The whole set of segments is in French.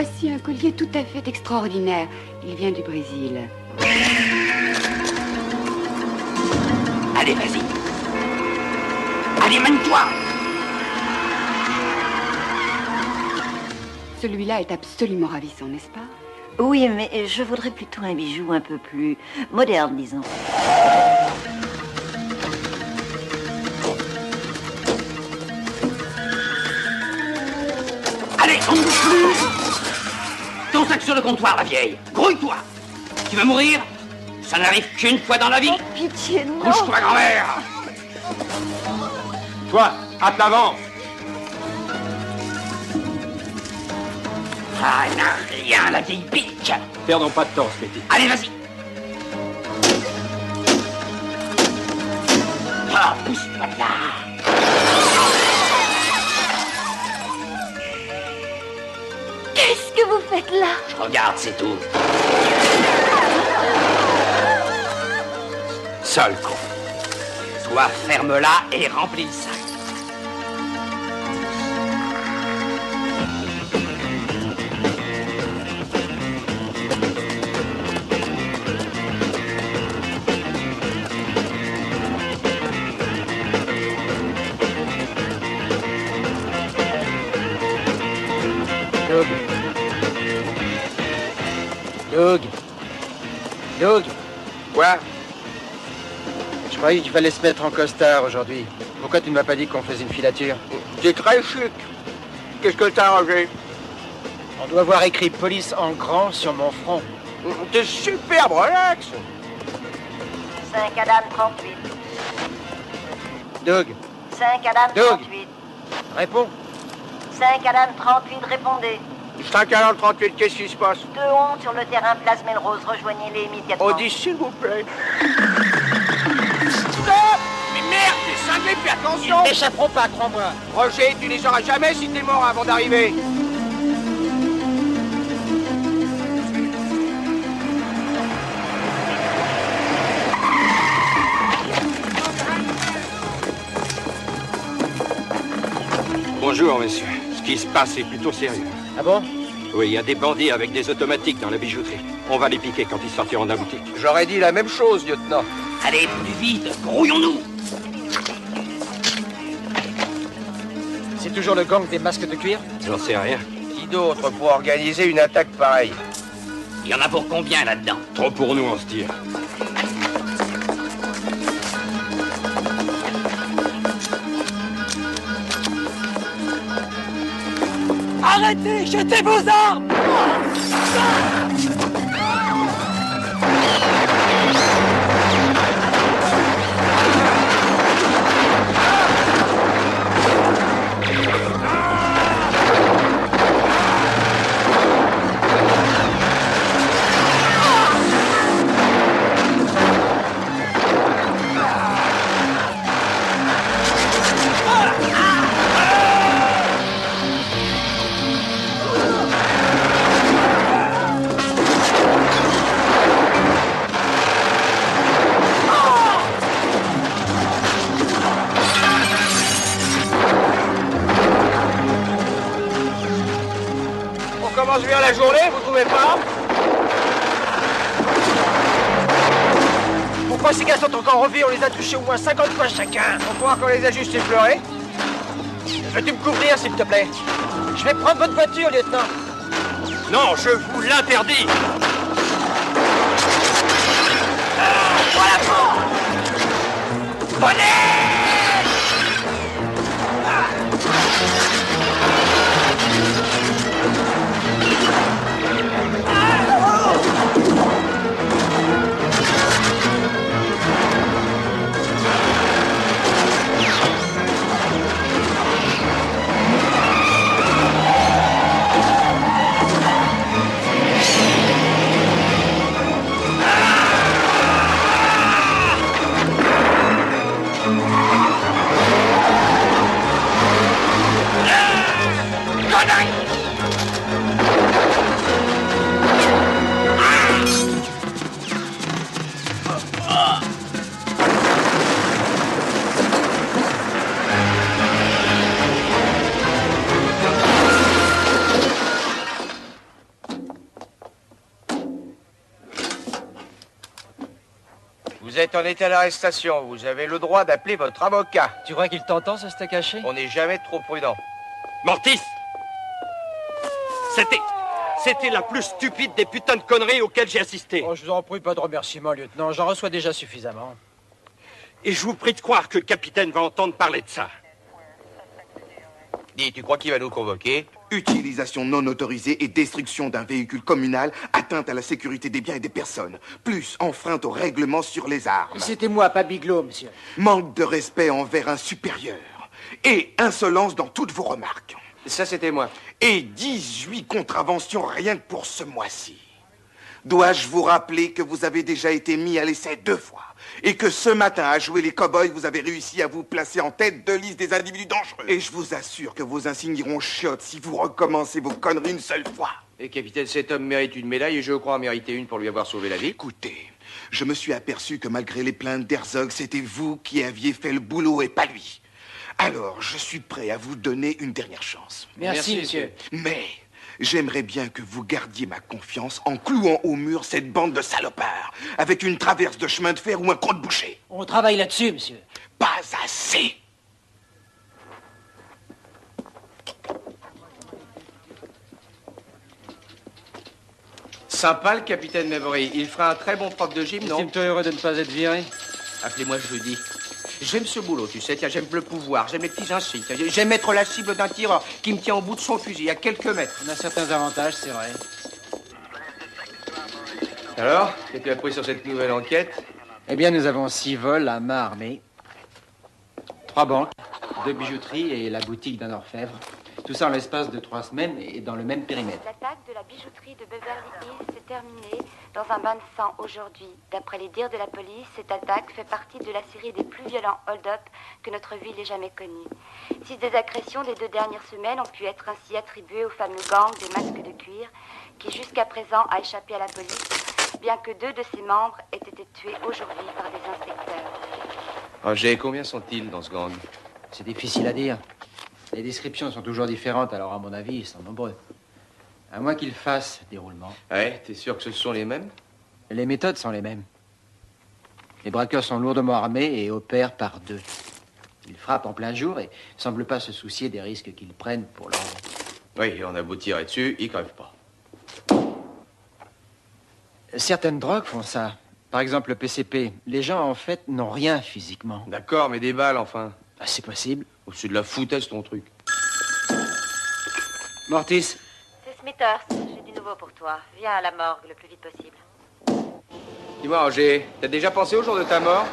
Voici un collier tout à fait extraordinaire. Il vient du Brésil. Allez, vas-y. Allez, mène-toi. Celui-là est absolument ravissant, n'est-ce pas? Oui, mais je voudrais plutôt un bijou un peu plus moderne, disons. Allez, on ne bouge plus. Ton sac sur le comptoir, la vieille. Grouille-toi. Tu veux mourir? Ça n'arrive qu'une fois dans la vie. Oh, pitié, non. Couche-toi, grand-mère. Toi, hâte l'avant. Ah, elle n'a rien, la vieille pique. Perdons pas de temps, Smithy. Allez, vas-y. Ah, pousse-toi de là. Qu'est-ce que vous faites là? Je regarde, c'est tout. Seul con. Toi, ferme-la et remplis le sac. Doug. Quoi? Je croyais qu'il fallait se mettre en costard aujourd'hui. Pourquoi tu ne m'as pas dit qu'on faisait une filature? T'es très chic. Qu'est-ce que t'as arrangé? On doit voir écrit police en grand sur mon front. T'es superbe, relax. 5 Adam 38. Doug, 5 Adam Doug. 38. réponds. 5 Adam 38, répondez. 540-38, qu'est-ce qui se passe? 2 ondes sur le terrain Place Melrose, rejoignez-les immédiatement. Audi, s'il vous plaît. Stop! Mais merde, t'es cinglé, fais attention! Ils n'échapperont pas, crois-moi. Roger, tu les auras jamais si t'es mort avant d'arriver. Bonjour, messieurs. Ce qui se passe est plutôt sérieux. Ah bon? Oui, il y a des bandits avec des automatiques dans la bijouterie. On va les piquer quand ils sortiront de la boutique. J'aurais dit la même chose, lieutenant. Allez, plus vite, grouillons-nous. C'est toujours le gang des masques de cuir? J'en sais rien. Qui d'autre pour organiser une attaque pareille? Il y en a pour combien là-dedans? Trop pour nous, on se tire. Arrêtez, jetez vos armes! On commence bien la journée, vous trouvez pas? Pourquoi ces gars sont encore en vie? On les a touchés au moins 50 fois chacun. On croit qu'on les a juste effleurés? Veux-tu me couvrir, s'il te plaît? Je vais prendre votre voiture, lieutenant. Non, je vous l'interdis. Voilà pour! Prenez! êtes en état d'arrestation. Vous avez le droit d'appeler votre avocat. Tu crois qu'il t'entend, ce steak haché? On n'est jamais trop prudent. Mortis! C'était la plus stupide des putains de conneries auxquelles j'ai assisté. Oh, je vous en prie, pas de remerciements, lieutenant. J'en reçois déjà suffisamment. Et je vous prie de croire que le capitaine va entendre parler de ça. Dis, tu crois qu'il va nous convoquer? Utilisation non autorisée et destruction d'un véhicule communal, atteinte à la sécurité des biens et des personnes, plus enfreinte au règlement sur les armes. C'était moi, pas Bigelow, monsieur. Manque de respect envers un supérieur et insolence dans toutes vos remarques. Ça, c'était moi. Et 18 contraventions rien que pour ce mois-ci. Dois-je vous rappeler que vous avez déjà été mis à l'essai 2 fois et que ce matin, à jouer les cow-boys, vous avez réussi à vous placer en tête de liste des individus dangereux. Et je vous assure que vos insignes iront chiottes si vous recommencez vos conneries une seule fois. Et capitaine, cet homme mérite une médaille et je crois en mériter une pour lui avoir sauvé la vie. Écoutez, je me suis aperçu que malgré les plaintes d'Herzog, c'était vous qui aviez fait le boulot et pas lui. Alors, je suis prêt à vous donner une dernière chance. Merci, monsieur. Mais j'aimerais bien que vous gardiez ma confiance en clouant au mur cette bande de salopards, avec une traverse de chemin de fer ou un croc-de-boucher. On travaille là-dessus, monsieur. Pas assez. Sympa, le capitaine Mavory. Il fera un très bon prof de gym, non? Estime-toi heureux de ne pas être viré. Appelez-moi jeudi. J'aime ce boulot, tu sais. Tiens, j'aime le pouvoir, j'aime les petits insignes. J'aime être la cible d'un tireur qui me tient au bout de son fusil, à quelques mètres. On a certains avantages, c'est vrai. Alors, qu'est-ce que tu as pris sur cette nouvelle enquête? Eh bien, nous avons 6 vols à main armée, 3 banques, 2 bijouteries et la boutique d'un orfèvre. Tout ça en l'espace de 3 semaines et dans le même périmètre. L'attaque de la bijouterie de Beverly Hills s'est terminée dans un bain de sang aujourd'hui. D'après les dires de la police, cette attaque fait partie de la série des plus violents hold-up que notre ville ait jamais connue. 6 des agressions des 2 dernières semaines ont pu être ainsi attribuées au fameux gang des masques de cuir qui jusqu'à présent a échappé à la police, bien que 2 de ses membres aient été tués aujourd'hui par des inspecteurs. Roger, combien sont-ils dans ce gang? C'est difficile à dire. Les descriptions sont toujours différentes, alors à mon avis, ils sont nombreux. À moins qu'ils fassent des roulements. Ouais, t'es sûr que ce sont les mêmes? Les méthodes sont les mêmes. Les braqueurs sont lourdement armés et opèrent par 2. Ils frappent en plein jour et semblent pas se soucier des risques qu'ils prennent pour leur... Oui, on a beau tirer dessus, ils crèvent pas. Certaines drogues font ça. Par exemple, le PCP. Les gens, en fait, n'ont rien physiquement. D'accord, mais des balles, enfin. Ah, c'est possible. Oh, c'est de la foutaise, ton truc. Mortis. C'est Smithers. J'ai du nouveau pour toi. Viens à la morgue le plus vite possible. Dis-moi, Roger, t'as déjà pensé au jour de ta mort?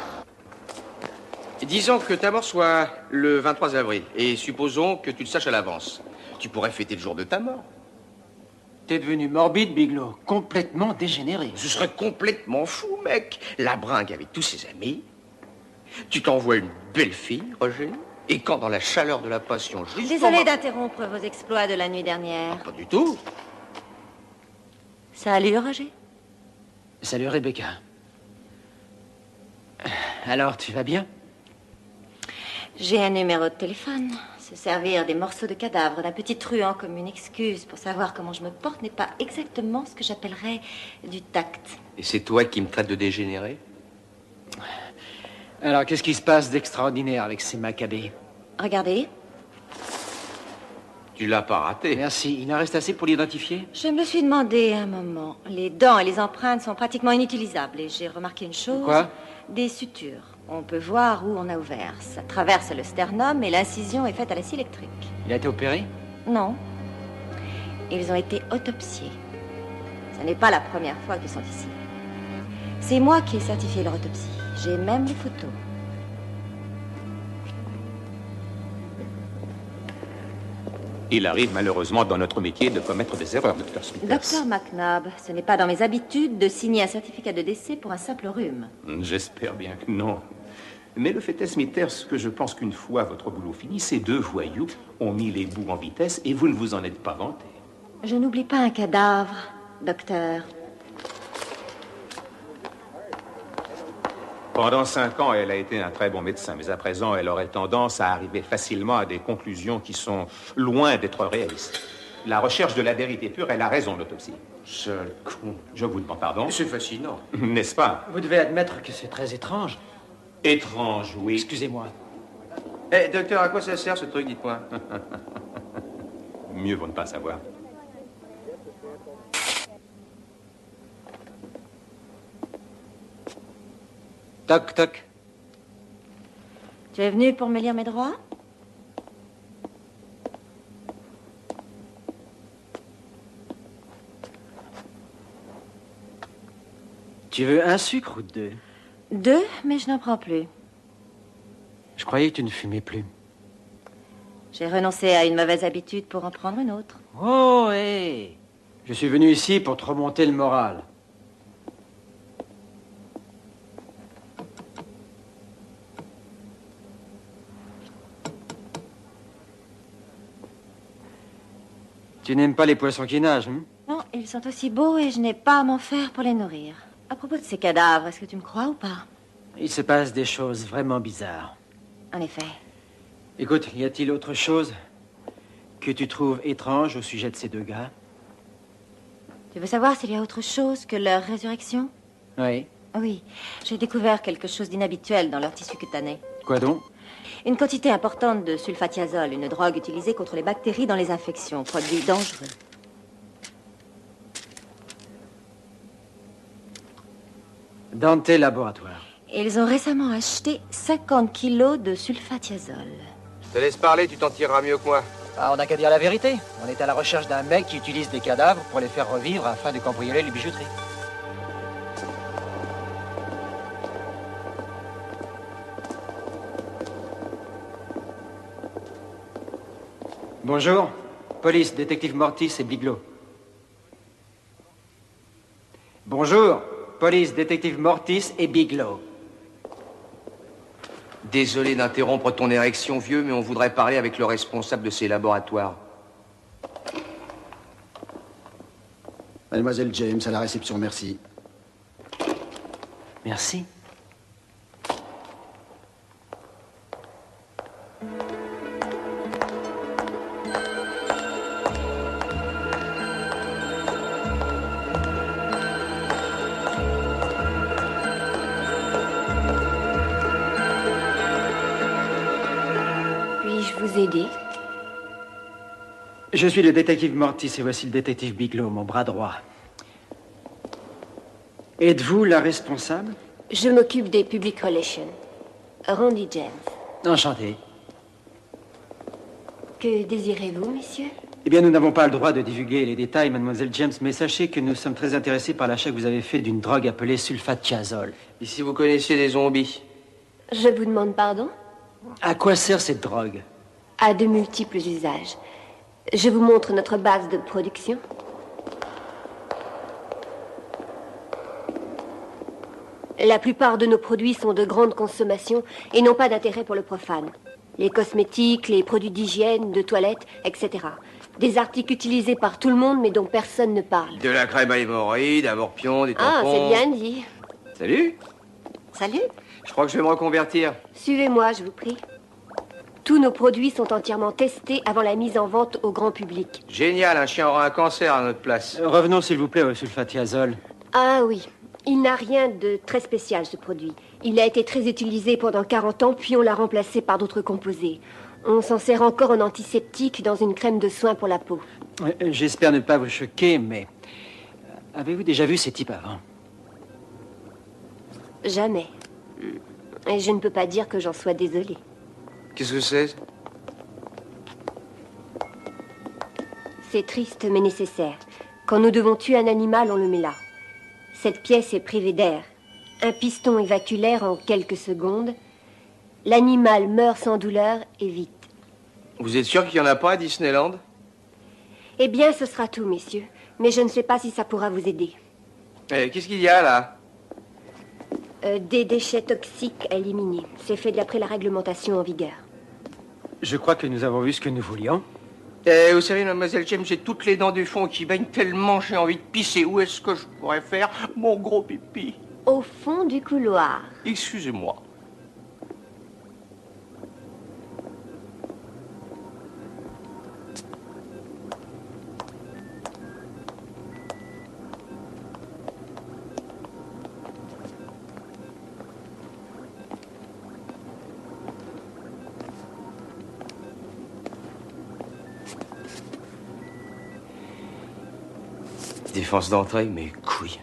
Disons que ta mort soit le 23 avril, et supposons que tu le saches à l'avance. Tu pourrais fêter le jour de ta mort. T'es devenu morbide, Bigelow. Complètement dégénéré. Ce serait complètement fou, mec. La bringue avec tous ses amis. Tu t'envoies une belle fille, Roger. Et quand, dans la chaleur de la passion, je risque... Désolée d'interrompre vos exploits de la nuit dernière. Pas du tout. Salut, Roger. Salut, Rebecca. Alors, tu vas bien? J'ai un numéro de téléphone. Se servir des morceaux de cadavres d'un petit truand comme une excuse pour savoir comment je me porte n'est pas exactement ce que j'appellerais du tact. Et c'est toi qui me traites de dégénéré? Alors, qu'est-ce qui se passe d'extraordinaire avec ces macabées? Regardez. Tu l'as pas raté. Merci. Il en reste assez pour l'identifier? Je me le suis demandé un moment. Les dents et les empreintes sont pratiquement inutilisables. Et j'ai remarqué une chose. Quoi? Des sutures. On peut voir où on a ouvert. Ça traverse le sternum et l'incision est faite à la scie électrique. Il a été opéré? Non. Ils ont été autopsiés. Ce n'est pas la première fois qu'ils sont ici. C'est moi qui ai certifié leur autopsie. J'ai même les photos. Il arrive malheureusement dans notre métier de commettre des erreurs, Dr. Smithers. Docteur McNabb, ce n'est pas dans mes habitudes de signer un certificat de décès pour un simple rhume. J'espère bien que non. Mais le fait est, Smithers, que je pense qu'une fois votre boulot fini, ces 2 voyous ont mis les bouts en vitesse et vous ne vous en êtes pas vanté. Je n'oublie pas un cadavre, docteur. Pendant 5 ans, elle a été un très bon médecin, mais à présent, elle aurait tendance à arriver facilement à des conclusions qui sont loin d'être réalistes. La recherche de la vérité pure est la raison de l'autopsie. Seul con. Je vous demande pardon. C'est fascinant. N'est-ce pas? Vous devez admettre que c'est très étrange. Étrange, oui. Excusez-moi. Eh, docteur, à quoi ça sert ce truc, dites-moi? Mieux vaut ne pas savoir. Toc, toc. Tu es venu pour me lire mes droits? Tu veux un sucre ou deux? Deux, mais je n'en prends plus. Je croyais que tu ne fumais plus. J'ai renoncé à une mauvaise habitude pour en prendre une autre. Oh, hé! Je suis venu ici pour te remonter le moral. Tu n'aimes pas les poissons qui nagent, hein? Non, ils sont aussi beaux et je n'ai pas à m'en faire pour les nourrir. À propos de ces cadavres, est-ce que tu me crois ou pas? Il se passe des choses vraiment bizarres. En effet. Écoute, y a-t-il autre chose que tu trouves étrange au sujet de ces deux gars? Tu veux savoir s'il y a autre chose que leur résurrection? Oui. Oui, j'ai découvert quelque chose d'inhabituel dans leur tissu cutané. Quoi donc? Une quantité importante de sulfatiazole, une drogue utilisée contre les bactéries dans les infections, produit dangereux. Dans tes laboratoires. Ils ont récemment acheté 50 kilos de sulfatiazole. Je te laisse parler, tu t'en tireras mieux que moi. Ah, on n'a qu'à dire la vérité. On est à la recherche d'un mec qui utilise des cadavres pour les faire revivre afin de cambrioler les bijouteries. Bonjour. Police, détective Mortis et Bigelow. Bonjour. Police, détective Mortis et Bigelow. Désolé d'interrompre ton érection, vieux, mais on voudrait parler avec le responsable de ces laboratoires. Mademoiselle James, à la réception, merci. Merci. Puis-je vous aider? Je suis le détective Mortis et voici le détective Bigelow, mon bras droit. Êtes-vous la responsable? Je m'occupe des public relations. Randy James. Enchanté. Que désirez-vous, monsieur? Eh bien, nous n'avons pas le droit de divulguer les détails, mademoiselle James, mais sachez que nous sommes très intéressés par l'achat que vous avez fait d'une drogue appelée sulfatiazole. Et si vous connaissiez des zombies? Je vous demande pardon? À quoi sert cette drogue? À de multiples usages. Je vous montre notre base de production. La plupart de nos produits sont de grande consommation et n'ont pas d'intérêt pour le profane. Les cosmétiques, les produits d'hygiène, de toilette, etc. Des articles utilisés par tout le monde mais dont personne ne parle. De la crème à hémorroïdes, à morpion, des tampons... Ah, c'est bien dit. Salut. Salut. Je crois que je vais me reconvertir. Suivez-moi, je vous prie. Tous nos produits sont entièrement testés avant la mise en vente au grand public. Génial, un chien aura un cancer à notre place. Revenons, s'il vous plaît, au sulfatiazole. Ah oui, il n'a rien de très spécial, ce produit. Il a été très utilisé pendant 40 ans, puis on l'a remplacé par d'autres composés. On s'en sert encore en antiseptique dans une crème de soin pour la peau. J'espère ne pas vous choquer, mais... avez-vous déjà vu ces types avant? Jamais. Et je ne peux pas dire que j'en sois désolée. Qu'est-ce que c'est? C'est triste, mais nécessaire. Quand nous devons tuer un animal, on le met là. Cette pièce est privée d'air. Un piston évacue l'air en quelques secondes. L'animal meurt sans douleur et vite. Vous êtes sûr qu'il n'y en a pas à Disneyland? Eh bien, ce sera tout, messieurs. Mais je ne sais pas si ça pourra vous aider. Qu'est-ce qu'il y a, là? Des déchets toxiques à éliminer. C'est fait d'après la réglementation en vigueur. Je crois que nous avons vu ce que nous voulions. Vous savez, mademoiselle James, j'ai toutes les dents du fond qui baignent tellement j'ai envie de pisser. Où est-ce que je pourrais faire mon gros pipi? Au fond du couloir. Excusez-moi. Défense d'entrée, mes couilles.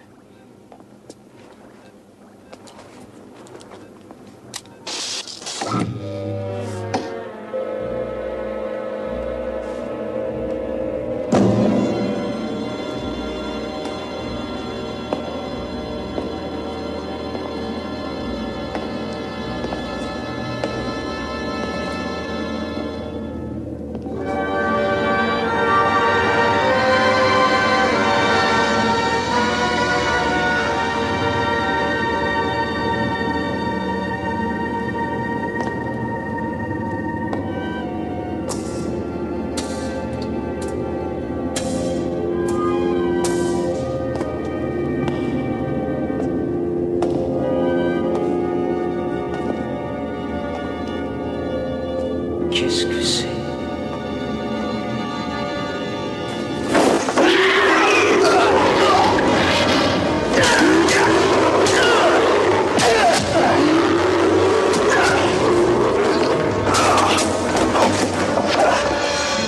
Qu'est-ce que c'est?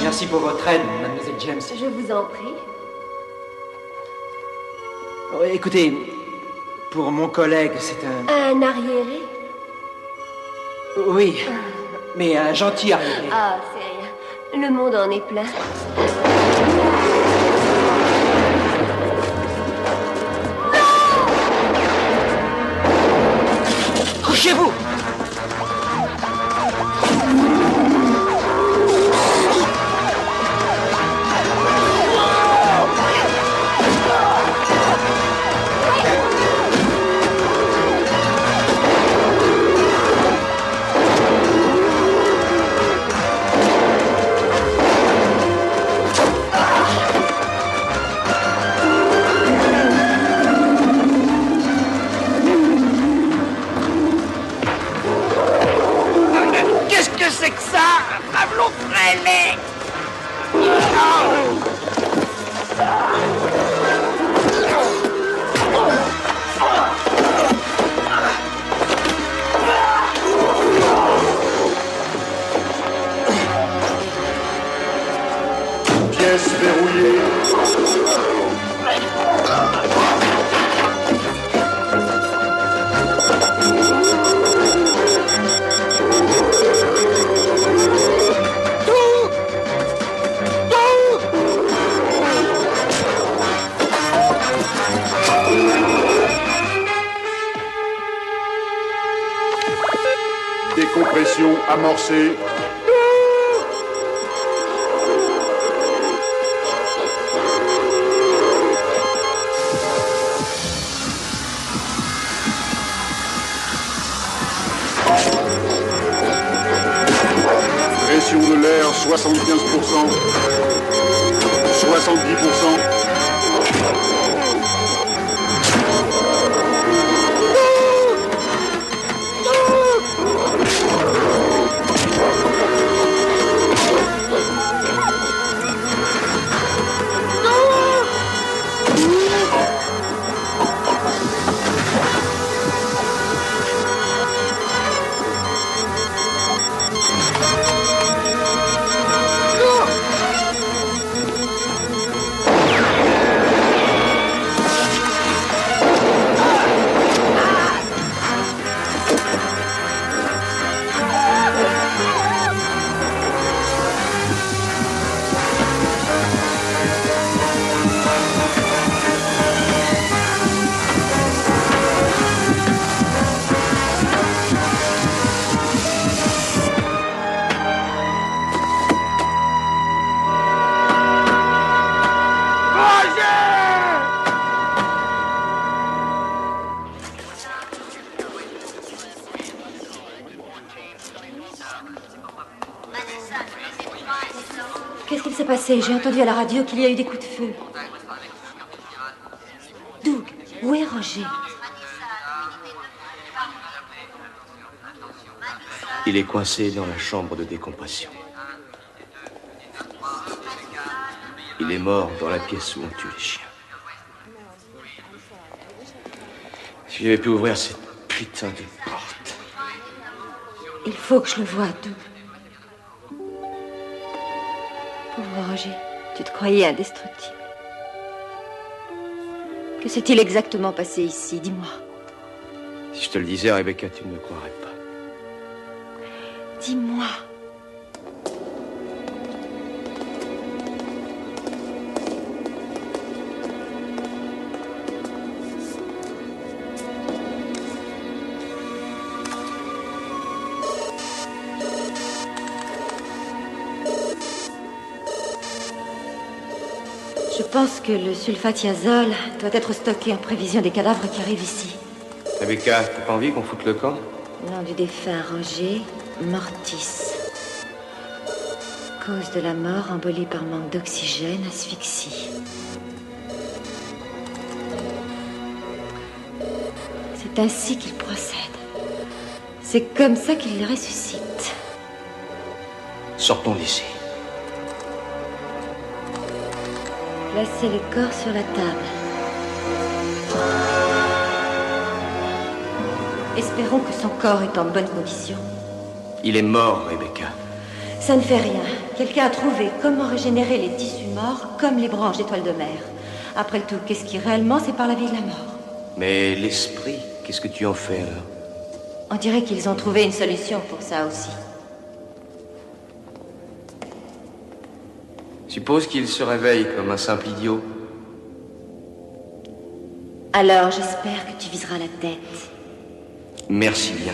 Merci pour votre aide, mademoiselle James. Je vous en prie. Oh, écoutez, pour mon collègue, c'est un... Un arriéré? Oui, mais un gentil arriéré. Ah, c'est rien. Le monde en est plein. Couchez-vous! Qu'est-ce que c'est que ça? Pablo Frélé! Pièce verrouillée. Décompression amorcée. Pression de l'air 75%. 70%. Qu'est-ce qu'il s'est passé? J'ai entendu à la radio qu'il y a eu des coups de feu. Doug, où est Roger? Il est coincé dans la chambre de décompression. Il est mort dans la pièce où on tue les chiens. Si j'avais pu ouvrir cette putain de porte. Il faut que je le voie, Doug. Pauvre Roger, tu te croyais indestructible. Que s'est-il exactement passé ici? Dis-moi. Si je te le disais, Rebecca, tu ne me croirais pas. Dis-moi. Je pense que le sulfatiazole doit être stocké en prévision des cadavres qui arrivent ici. Rebecca, t'as pas envie qu'on foute le camp? Nom du défunt Roger Mortis. Cause de la mort, embolie par manque d'oxygène, asphyxie. C'est ainsi qu'il procède. C'est comme ça qu'il les ressuscite. Sortons d'ici. Placez le corps sur la table. Espérons que son corps est en bonne condition. Il est mort, Rebecca. Ça ne fait rien. Quelqu'un a trouvé comment régénérer les tissus morts comme les branches d'étoiles de mer. Après tout, qu'est-ce qui réellement sépare la vie de la mort? Mais l'esprit, qu'est-ce que tu en fais alors? On dirait qu'ils ont trouvé une solution pour ça aussi. Suppose qu'il se réveille comme un simple idiot. Alors, j'espère que tu viseras la tête. Merci bien.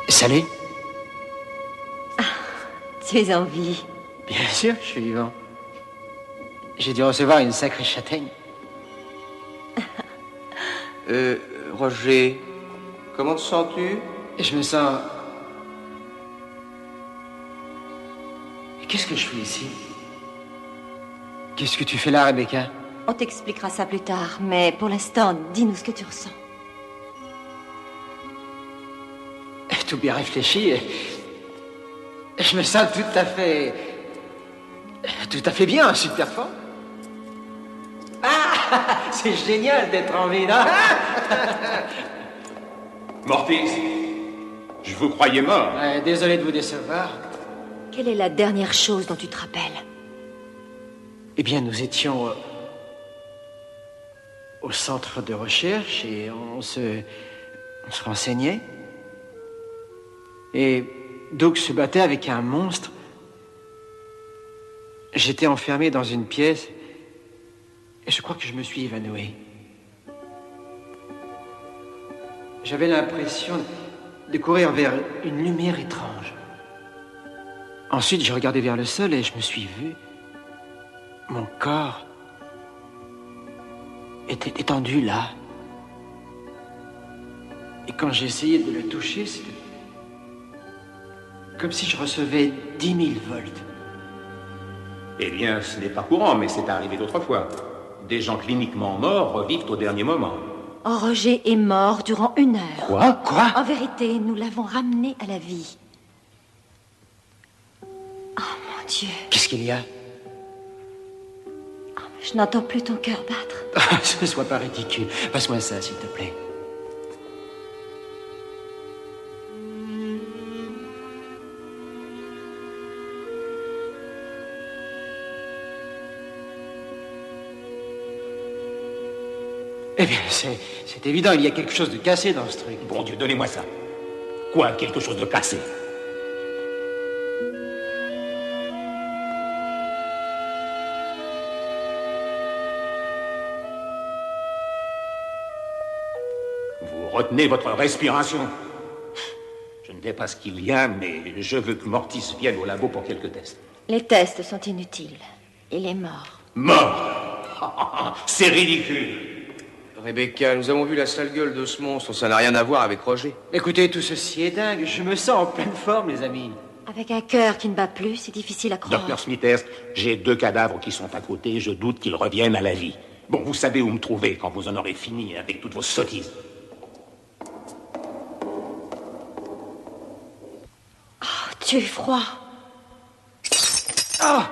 Salut. Tu es en vie. Bien sûr, je suis vivant. J'ai dû recevoir une sacrée châtaigne. Roger, comment te sens-tu? Je me sens... Qu'est-ce que je fais ici? Qu'est-ce que tu fais là, Rebecca? On t'expliquera ça plus tard, mais pour l'instant, dis-nous ce que tu ressens. Tout bien réfléchi et... Je me sens tout à fait bien, super fort. Ah, c'est génial d'être en vie, là. Mortis, je vous croyais mort. Désolé de vous décevoir. Quelle est la dernière chose dont tu te rappelles? Eh bien, nous étions au centre de recherche et on se renseignait. Et Doug se battait avec un monstre. J'étais enfermé dans une pièce et je crois que je me suis évanoui. J'avais l'impression de courir vers une lumière étrange. Ensuite, j'ai regardé vers le sol et je me suis vu. Mon corps était étendu là. Et quand j'ai essayé de le toucher, c'était comme si je recevais 10 000 volts. Eh bien, ce n'est pas courant, mais c'est arrivé d'autres fois. Des gens cliniquement morts revivent au dernier moment. Oh, Roger est mort durant 1 heure. Quoi? En vérité, nous l'avons ramené à la vie. Oh, mon Dieu. Qu'est-ce qu'il y a? Oh, je n'entends plus ton cœur battre. Ne sois pas ridicule. Passe-moi ça, s'il te plaît. Eh bien, c'est évident, il y a quelque chose de cassé dans ce truc. Bon Dieu, donnez-moi ça. Quoi, quelque chose de cassé? Vous retenez votre respiration. Je ne sais pas ce qu'il y a, mais je veux que Mortis vienne au labo pour quelques tests. Les tests sont inutiles. Il est mort. Mort? C'est ridicule. Rebecca, nous avons vu la sale gueule de ce monstre. Ça n'a rien à voir avec Roger. Écoutez, tout ceci est dingue. Je me sens en pleine forme, les amis. Avec un cœur qui ne bat plus, c'est difficile à croire. Docteur Smithers, j'ai 2 cadavres qui sont à côté. Je doute qu'ils reviennent à la vie. Bon, vous savez où me trouver quand vous en aurez fini avec toutes vos sottises. Oh, tu es froid. Ah!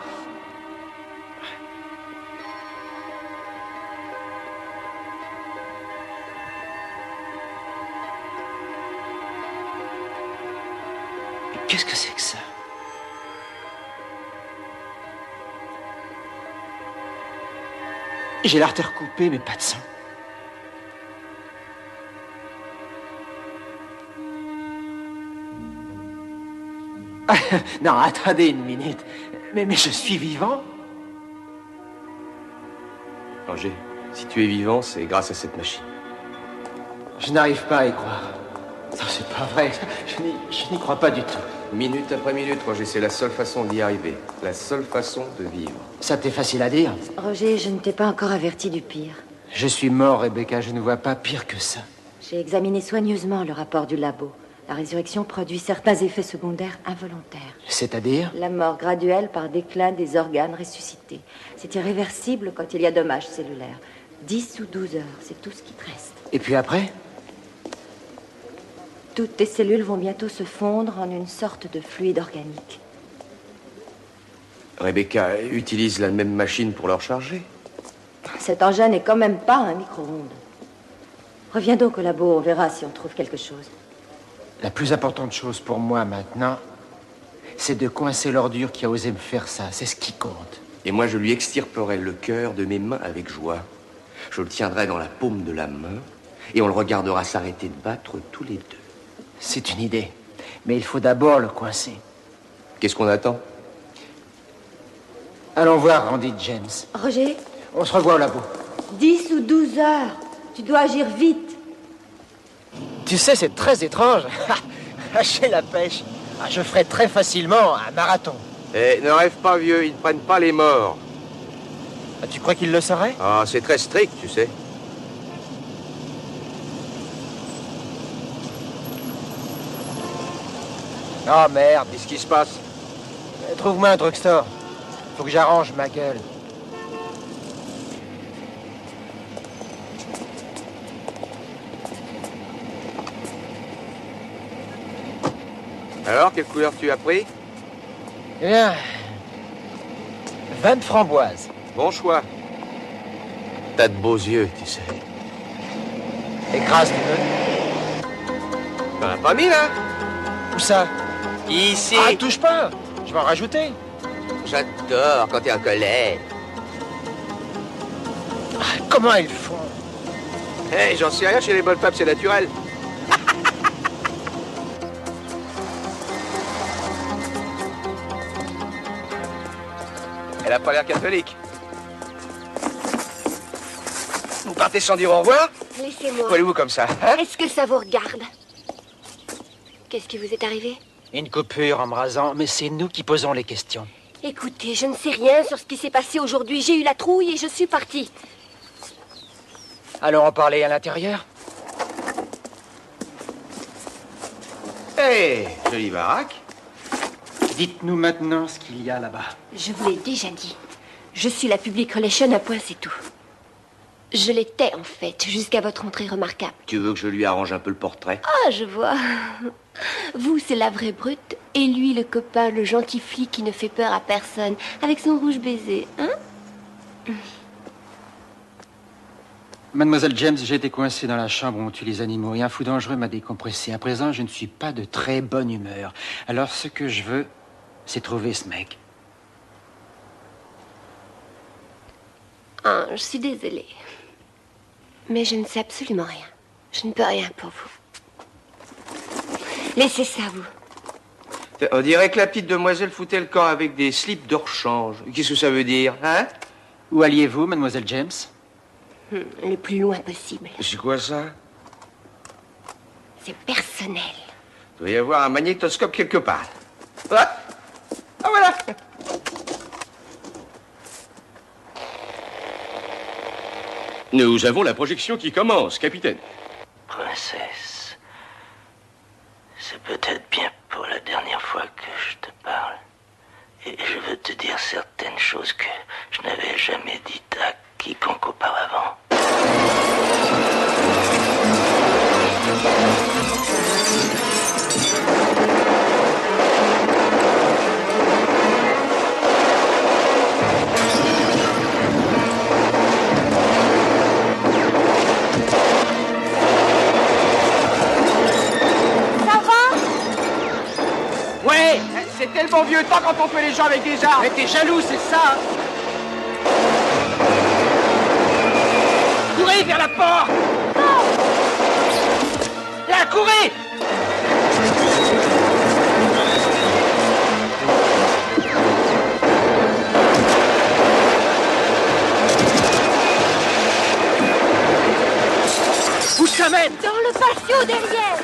Qu'est-ce que c'est que ça? J'ai l'artère coupée, mais pas de sang. Ah, non, attendez une minute. Mais je suis vivant? Roger, si tu es vivant, c'est grâce à cette machine. Je n'arrive pas à y croire. Non, c'est pas vrai. Je n'y crois pas du tout. Minute après minute, Roger, c'est la seule façon d'y arriver. La seule façon de vivre. Ça t'est facile à dire. Roger, je ne t'ai pas encore averti du pire. Je suis mort, Rebecca. Je ne vois pas pire que ça. J'ai examiné soigneusement le rapport du labo. La résurrection produit certains effets secondaires involontaires. C'est-à-dire? La mort graduelle par déclin des organes ressuscités. C'est irréversible quand il y a dommage cellulaire. 10 ou 12 heures, c'est tout ce qui te reste. Et puis après? Toutes tes cellules vont bientôt se fondre en une sorte de fluide organique. Rebecca utilise la même machine pour le recharger. Cet engin n'est quand même pas un micro-ondes. Reviens donc au labo, on verra si on trouve quelque chose. La plus importante chose pour moi maintenant, c'est de coincer l'ordure qui a osé me faire ça. C'est ce qui compte. Et moi, je lui extirperai le cœur de mes mains avec joie. Je le tiendrai dans la paume de la main et on le regardera s'arrêter de battre tous les deux. C'est une idée. Mais il faut d'abord le coincer. Qu'est-ce qu'on attend? Allons voir Randy James. Roger? On se revoit au labo. 10 ou 12 heures. Tu dois agir vite. Tu sais, c'est très étrange. Lâcher la pêche. Ah, je ferai très facilement un marathon. Eh, ne rêve pas, vieux. Ils ne prennent pas les morts. Ah, tu crois qu'ils le sauraient? Ah, c'est très strict, tu sais. Oh merde. Qu'est-ce qui se passe? Trouve-moi un drugstore. Faut que j'arrange ma gueule. Alors, quelle couleur tu as pris? Eh bien, 20 framboises. Bon choix. T'as de beaux yeux, tu sais. Écrase les nœuds. T'en as pas mis, là? Où ça? Ici. Ah, touche pas. Je vais en rajouter. J'adore quand t'es en colère. Ah, comment ils font? Eh, j'en sais rien, chez les bonnes femmes, c'est naturel. Elle a pas l'air catholique. Vous partez sans dire au revoir? Laissez-moi. Où allez-vous comme ça, hein? Est-ce que ça vous regarde? Qu'est-ce qui vous est arrivé? Une coupure en me rasant, mais c'est nous qui posons les questions. Écoutez, je ne sais rien sur ce qui s'est passé aujourd'hui. J'ai eu la trouille et je suis partie. Allons en parler à l'intérieur? Hé, jolie baraque. Dites-nous maintenant ce qu'il y a là-bas. Je vous l'ai déjà dit. Je suis la public relation, un point, c'est tout. Je l'étais, en fait, jusqu'à votre entrée remarquable. Tu veux que je lui arrange un peu le portrait? Ah, je vois. Vous, c'est la vraie brute, et lui, le copain, le gentil flic qui ne fait peur à personne, avec son rouge baiser, hein? Mademoiselle James, j'ai été coincé dans la chambre où on tue les animaux et un fou dangereux m'a décompressé. À présent, je ne suis pas de très bonne humeur. Alors, ce que je veux, c'est trouver ce mec. Ah, je suis désolée. Mais je ne sais absolument rien. Je ne peux rien pour vous. Laissez ça, vous. On dirait que la petite demoiselle foutait le camp avec des slips de rechange. Qu'est-ce que ça veut dire, hein? Où alliez-vous, Mademoiselle James? Le plus loin possible. C'est quoi ça? C'est personnel. Il doit y avoir un magnétoscope quelque part. Ah, voilà! Nous avons la projection qui commence, capitaine. Princesse, c'est peut-être bien pour la dernière fois que je te parle. Et je veux te dire certaines choses que je n'avais jamais dites à quiconque auparavant. Ouais, c'était le bon vieux temps quand on tuait les gens avec des armes. Mais t'es jaloux, c'est ça? Courez vers la porte! Non! Là, courez! Où ça mène? Dans le patio derrière!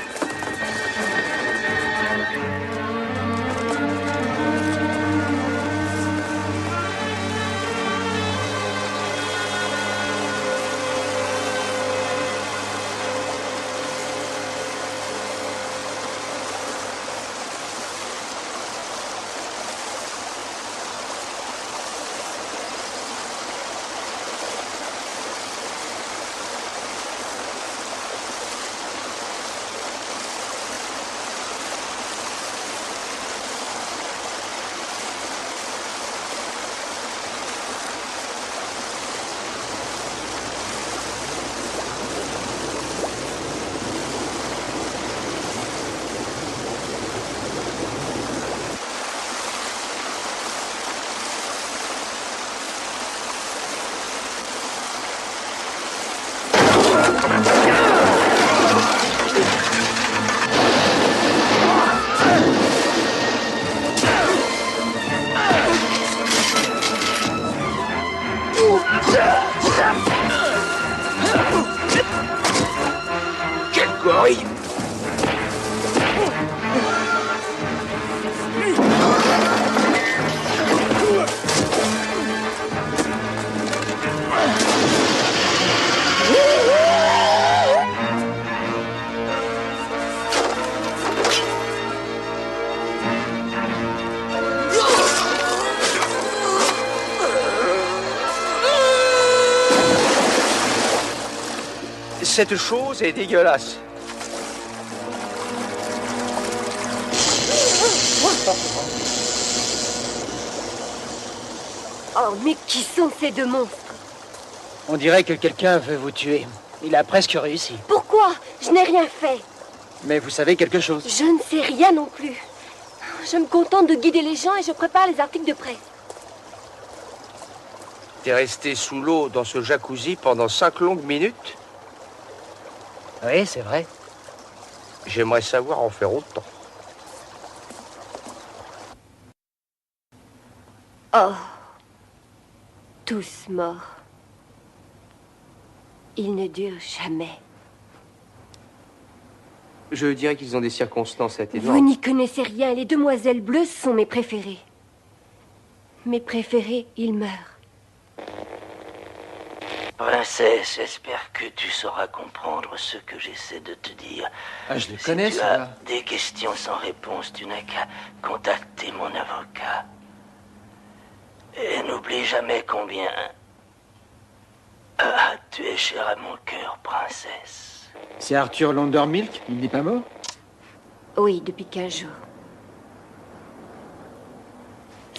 Quel gorille! Cette chose est dégueulasse. Oh, mais qui sont ces deux monstres? On dirait que quelqu'un veut vous tuer. Il a presque réussi. Pourquoi? Je n'ai rien fait. Mais vous savez quelque chose? Je ne sais rien non plus. Je me contente de guider les gens et je prépare les articles de presse. T'es resté sous l'eau dans ce jacuzzi pendant 5 longues minutes? Oui, c'est vrai. J'aimerais savoir en faire autant. Oh. Tous morts. Ils ne durent jamais. Je dirais qu'ils ont des circonstances atténuantes. Vous n'y connaissez rien. Les demoiselles bleues sont mes préférées. Mes préférés, ils meurent. Princesse, j'espère que tu sauras comprendre ce que j'essaie de te dire. Ah, je le Si connais, tu ça. as des questions sans réponse, tu n'as qu'à contacter mon avocat. Et n'oublie jamais combien tu es chère à mon cœur, princesse. C'est Arthur Londermilk? Il n'est pas mort? Oui, depuis 15 jours.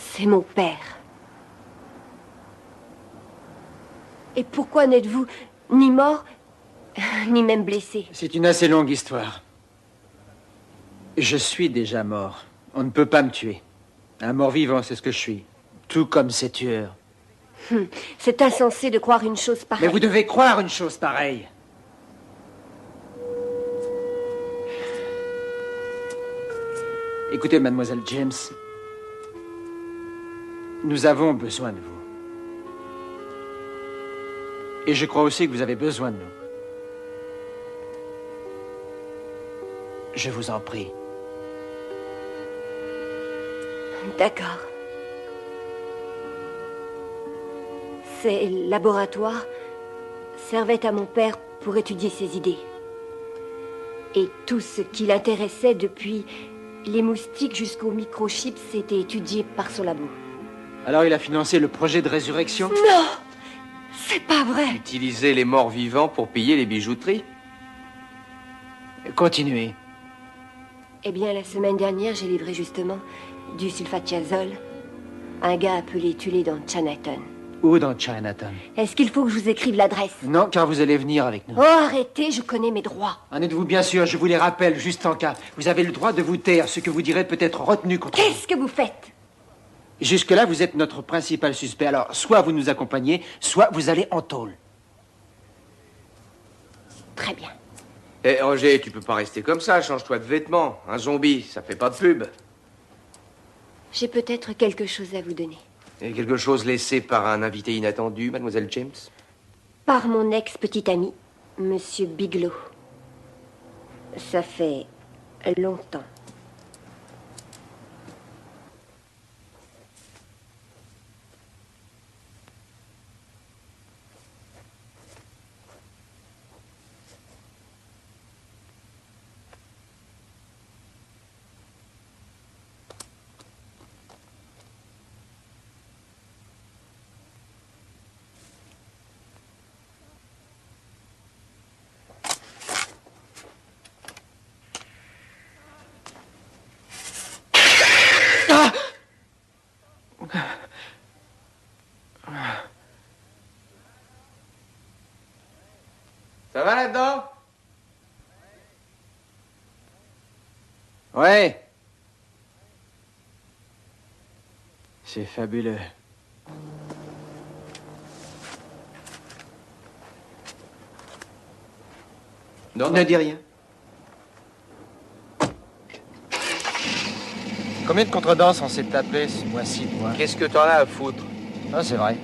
C'est mon père. Et pourquoi n'êtes-vous ni mort, ni même blessé? C'est une assez longue histoire. Je suis déjà mort. On ne peut pas me tuer. Un mort-vivant, c'est ce que je suis. Tout comme ces tueurs. C'est insensé de croire une chose pareille. Mais vous devez croire une chose pareille. Écoutez, mademoiselle James, nous avons besoin de vous. Et je crois aussi que vous avez besoin de nous. Je vous en prie. D'accord. Ces laboratoires, servait à mon père pour étudier ses idées. Et tout ce qui l'intéressait, depuis les moustiques jusqu'aux microchips, était étudié par son labo. Alors il a financé le projet de résurrection? Non! C'est pas vrai! Utiliser les morts vivants pour piller les bijouteries? Continuez. Eh bien, la semaine dernière, j'ai livré justement du sulfatiazole à un gars appelé Tulé dans Chinatown. Où dans Chinatown? Est-ce qu'il faut que je vous écrive l'adresse? Non, car vous allez venir avec nous. Oh, arrêtez, je connais mes droits. En êtes-vous bien sûr? Je vous les rappelle, juste en cas. Vous avez le droit de vous taire. Ce que vous direz peut être retenu contre vous. Qu'est-ce que vous faites? Jusque-là, vous êtes notre principal suspect. Alors, soit vous nous accompagnez, soit vous allez en tôle. Très bien. Eh, Roger, tu peux pas rester comme ça. Change-toi de vêtements. Un zombie, ça fait pas de pub. J'ai peut-être quelque chose à vous donner. Et quelque chose laissé par un invité inattendu, mademoiselle James? Par mon ex-petit ami, Monsieur Bigelow. Ça fait longtemps. Ça va là-dedans? Ouais. C'est fabuleux. Non, ne dis rien. Combien de contredanses on s'est tapé ce mois-ci, toi? Qu'est-ce que t'en as à foutre? Ah, c'est vrai.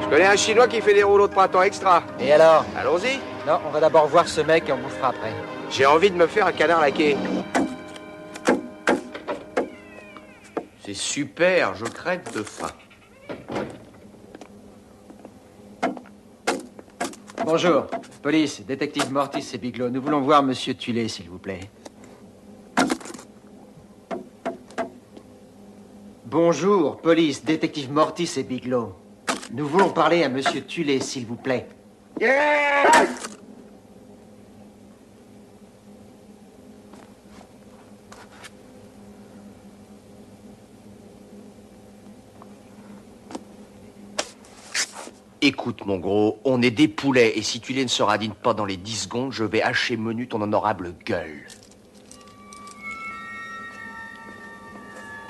Je connais un Chinois qui fait des rouleaux de printemps extra. Et alors? Allons-y. Non, on va d'abord voir ce mec et on bouffera après. J'ai envie de me faire un canard laqué. C'est super, je crève de faim. Bonjour, police, détective Mortis et Bigelow. Nous voulons voir Monsieur Tulé, s'il vous plaît. Bonjour, police, détective Mortis et Bigelow. Nous voulons parler à Monsieur Tulé, s'il vous plaît. Écoute, mon gros, on est des poulets, et si Tulé ne se radine pas dans les 10 secondes, je vais hacher menu ton honorable gueule.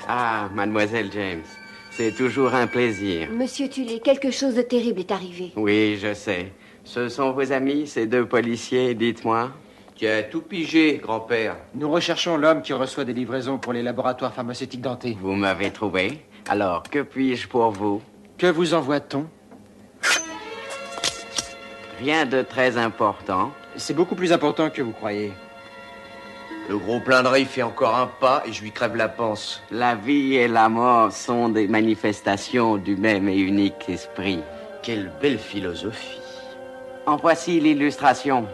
Ah, mademoiselle James, c'est toujours un plaisir. Monsieur Tulé, quelque chose de terrible est arrivé. Oui, je sais. Ce sont vos amis, ces deux policiers, dites-moi. Tu as tout pigé, grand-père. Nous recherchons l'homme qui reçoit des livraisons pour les laboratoires pharmaceutiques dentés. Vous m'avez trouvé. Alors, que puis-je pour vous? Que vous envoie-t-on? Rien de très important. C'est beaucoup plus important que vous croyez. Le gros plaindrait, il fait encore un pas et je lui crève la panse. La vie et la mort sont des manifestations du même et unique esprit. Quelle belle philosophie. En voici l'illustration.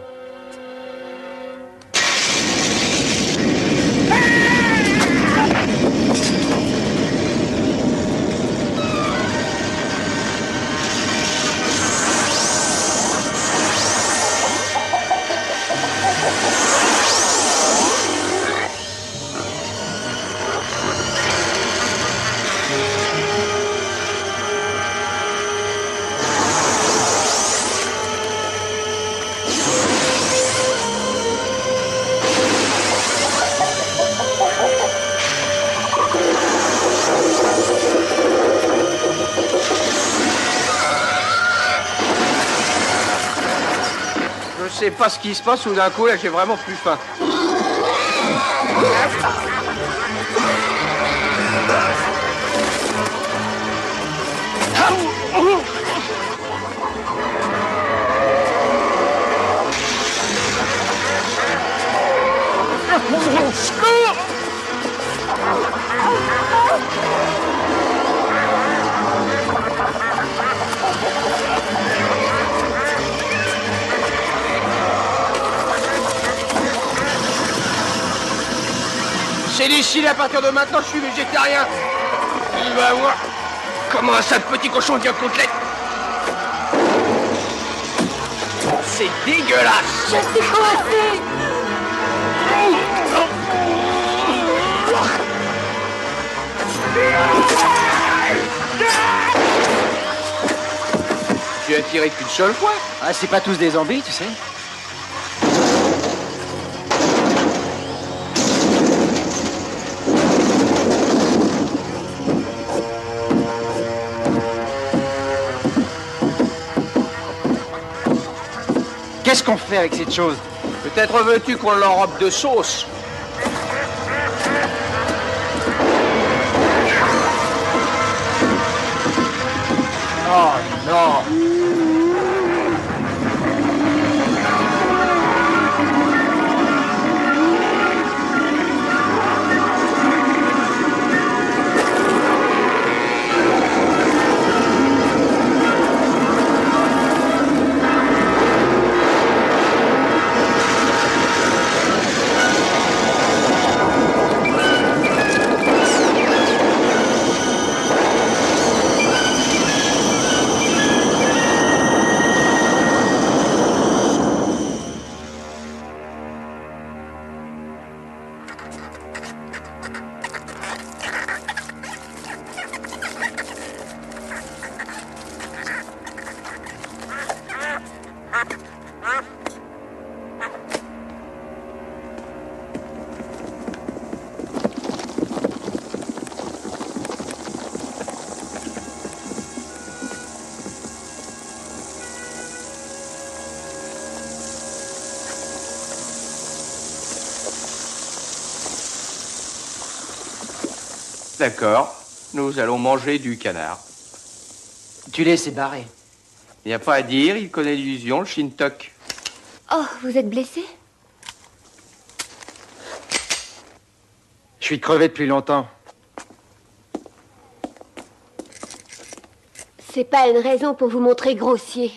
Je sais pas ce qui se passe, tout d'un coup, là, j'ai vraiment plus faim. décidé, à partir de maintenant, je suis végétarien. Il va voir comment un sale petit cochon devient côtelette. C'est dégueulasse. Je suis coincée. Tu as tiré qu'une seule fois. Ah, c'est pas tous des zombies, tu sais. Qu'est-ce qu'on fait avec cette chose? Peut-être veux-tu qu'on l'enrobe de sauce. Oh non! D'accord, nous allons manger du canard. Tu laisses barré. Il n'y a pas à dire, il connaît l'illusion, le Shintok. Oh, vous êtes blessé? Je suis crevé depuis longtemps. C'est pas une raison pour vous montrer grossier.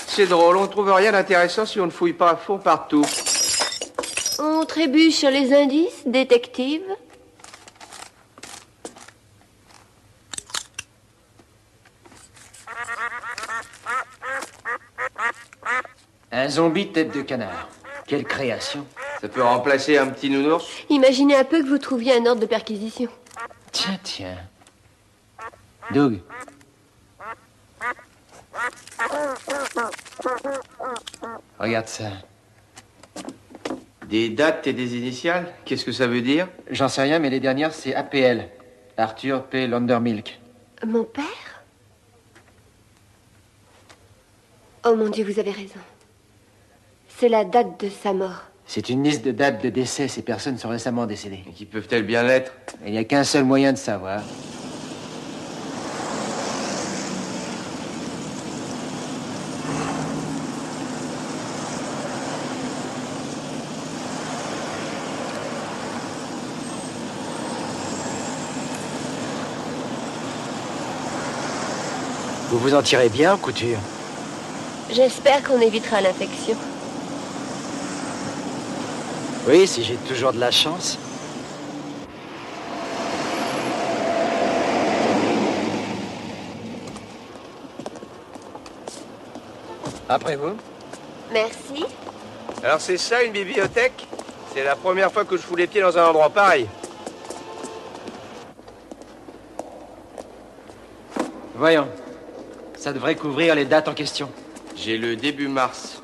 C'est drôle, on ne trouve rien d'intéressant si on ne fouille pas à fond partout. On trébuche sur les indices, détective. Un zombie tête de canard. Quelle création. Ça peut remplacer un petit nounours? Imaginez un peu que vous trouviez un ordre de perquisition. Tiens, tiens. Doug. Regarde ça. Des dates et des initiales? Qu'est-ce que ça veut dire? J'en sais rien, mais les dernières, c'est APL. Arthur P. Landermilk. Mon père? Oh mon Dieu, vous avez raison. C'est la date de sa mort. C'est une liste de dates de décès. Ces personnes sont récemment décédées. Et qui peuvent-elles bien l'être? Il n'y a qu'un seul moyen de savoir. Vous vous en tirez bien, Couture? J'espère qu'on évitera l'infection. Oui, si j'ai toujours de la chance. Après vous? Merci. Alors c'est ça une bibliothèque? C'est la première fois que je fous les pieds dans un endroit pareil. Voyons. Ça devrait couvrir les dates en question. J'ai le début mars.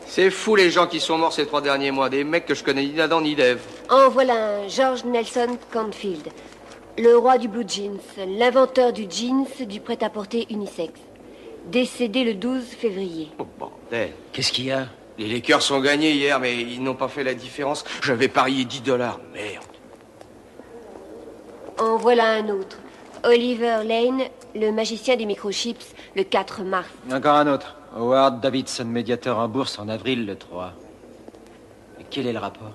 C'est fou les gens qui sont morts ces 3 derniers mois. Des mecs que je connais ni d'Adam ni d'Ève. En voilà un, George Nelson Canfield. Le roi du blue jeans, l'inventeur du jeans, du prêt-à-porter unisexe. Décédé le 12 février. Oh bordel. Qu'est-ce qu'il y a? Les Lakers sont gagnés hier, mais ils n'ont pas fait la différence. J'avais parié $10. Merde. En voilà un autre. Oliver Lane, le magicien des microchips, le 4 mars. Encore un autre. Howard Davidson, médiateur en bourse en avril le 3. Mais quel est le rapport?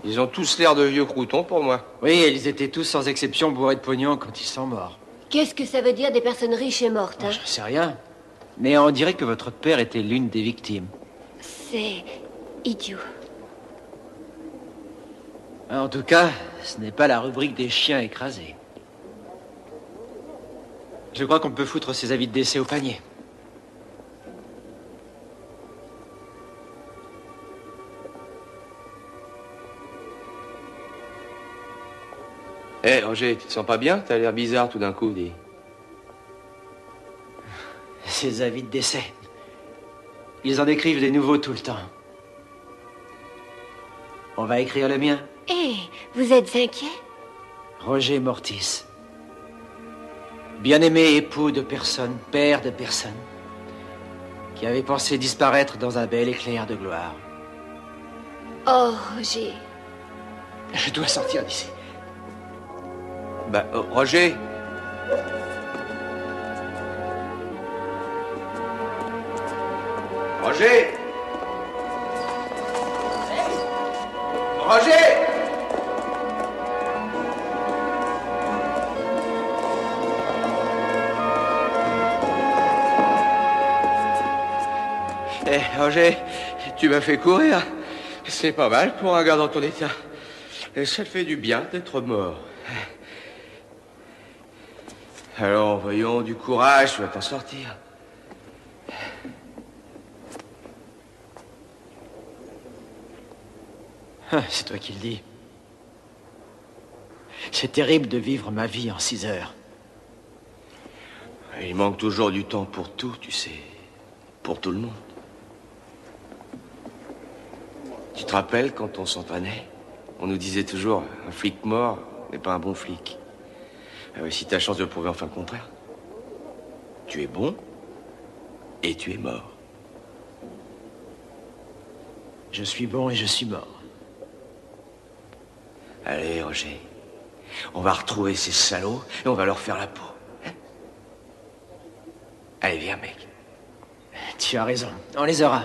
Ils ont tous l'air de vieux croutons pour moi. Oui, ils étaient tous sans exception bourrés de pognon quand ils sont morts. Qu'est-ce que ça veut dire des personnes riches et mortes, hein? Je sais rien. Mais on dirait que votre père était l'une des victimes. C'est idiot. En tout cas, ce n'est pas la rubrique des chiens écrasés. Je crois qu'on peut foutre ces avis de décès au panier. Hé, Roger, tu te sens pas bien? T'as l'air bizarre tout d'un coup, dis. Ces avis de décès. Ils en écrivent des nouveaux tout le temps. On va écrire le mien. Hé, vous êtes inquiet? Roger Mortis. Bien-aimé époux de personne, père de personne, qui avait pensé disparaître dans un bel éclair de gloire. Oh, Roger. Je dois sortir d'ici. Bah, Roger. Roger. Roger. Eh, Roger, tu m'as fait courir. C'est pas mal pour un gars dans ton état. Et ça te fait du bien d'être mort. Alors, voyons, du courage, tu vas t'en sortir. C'est toi qui le dis. C'est terrible de vivre ma vie en 6 heures. Il manque toujours du temps pour tout, tu sais. Pour tout le monde. Tu te rappelles quand on s'entraînait? On nous disait toujours, un flic mort n'est pas un bon flic. Ah oui, si t'as chance de prouver enfin le contraire. Tu es bon et tu es mort. Je suis bon et je suis mort. Allez, Roger. On va retrouver ces salauds et on va leur faire la peau. Hein? Allez, viens, mec. Tu as raison. On les aura.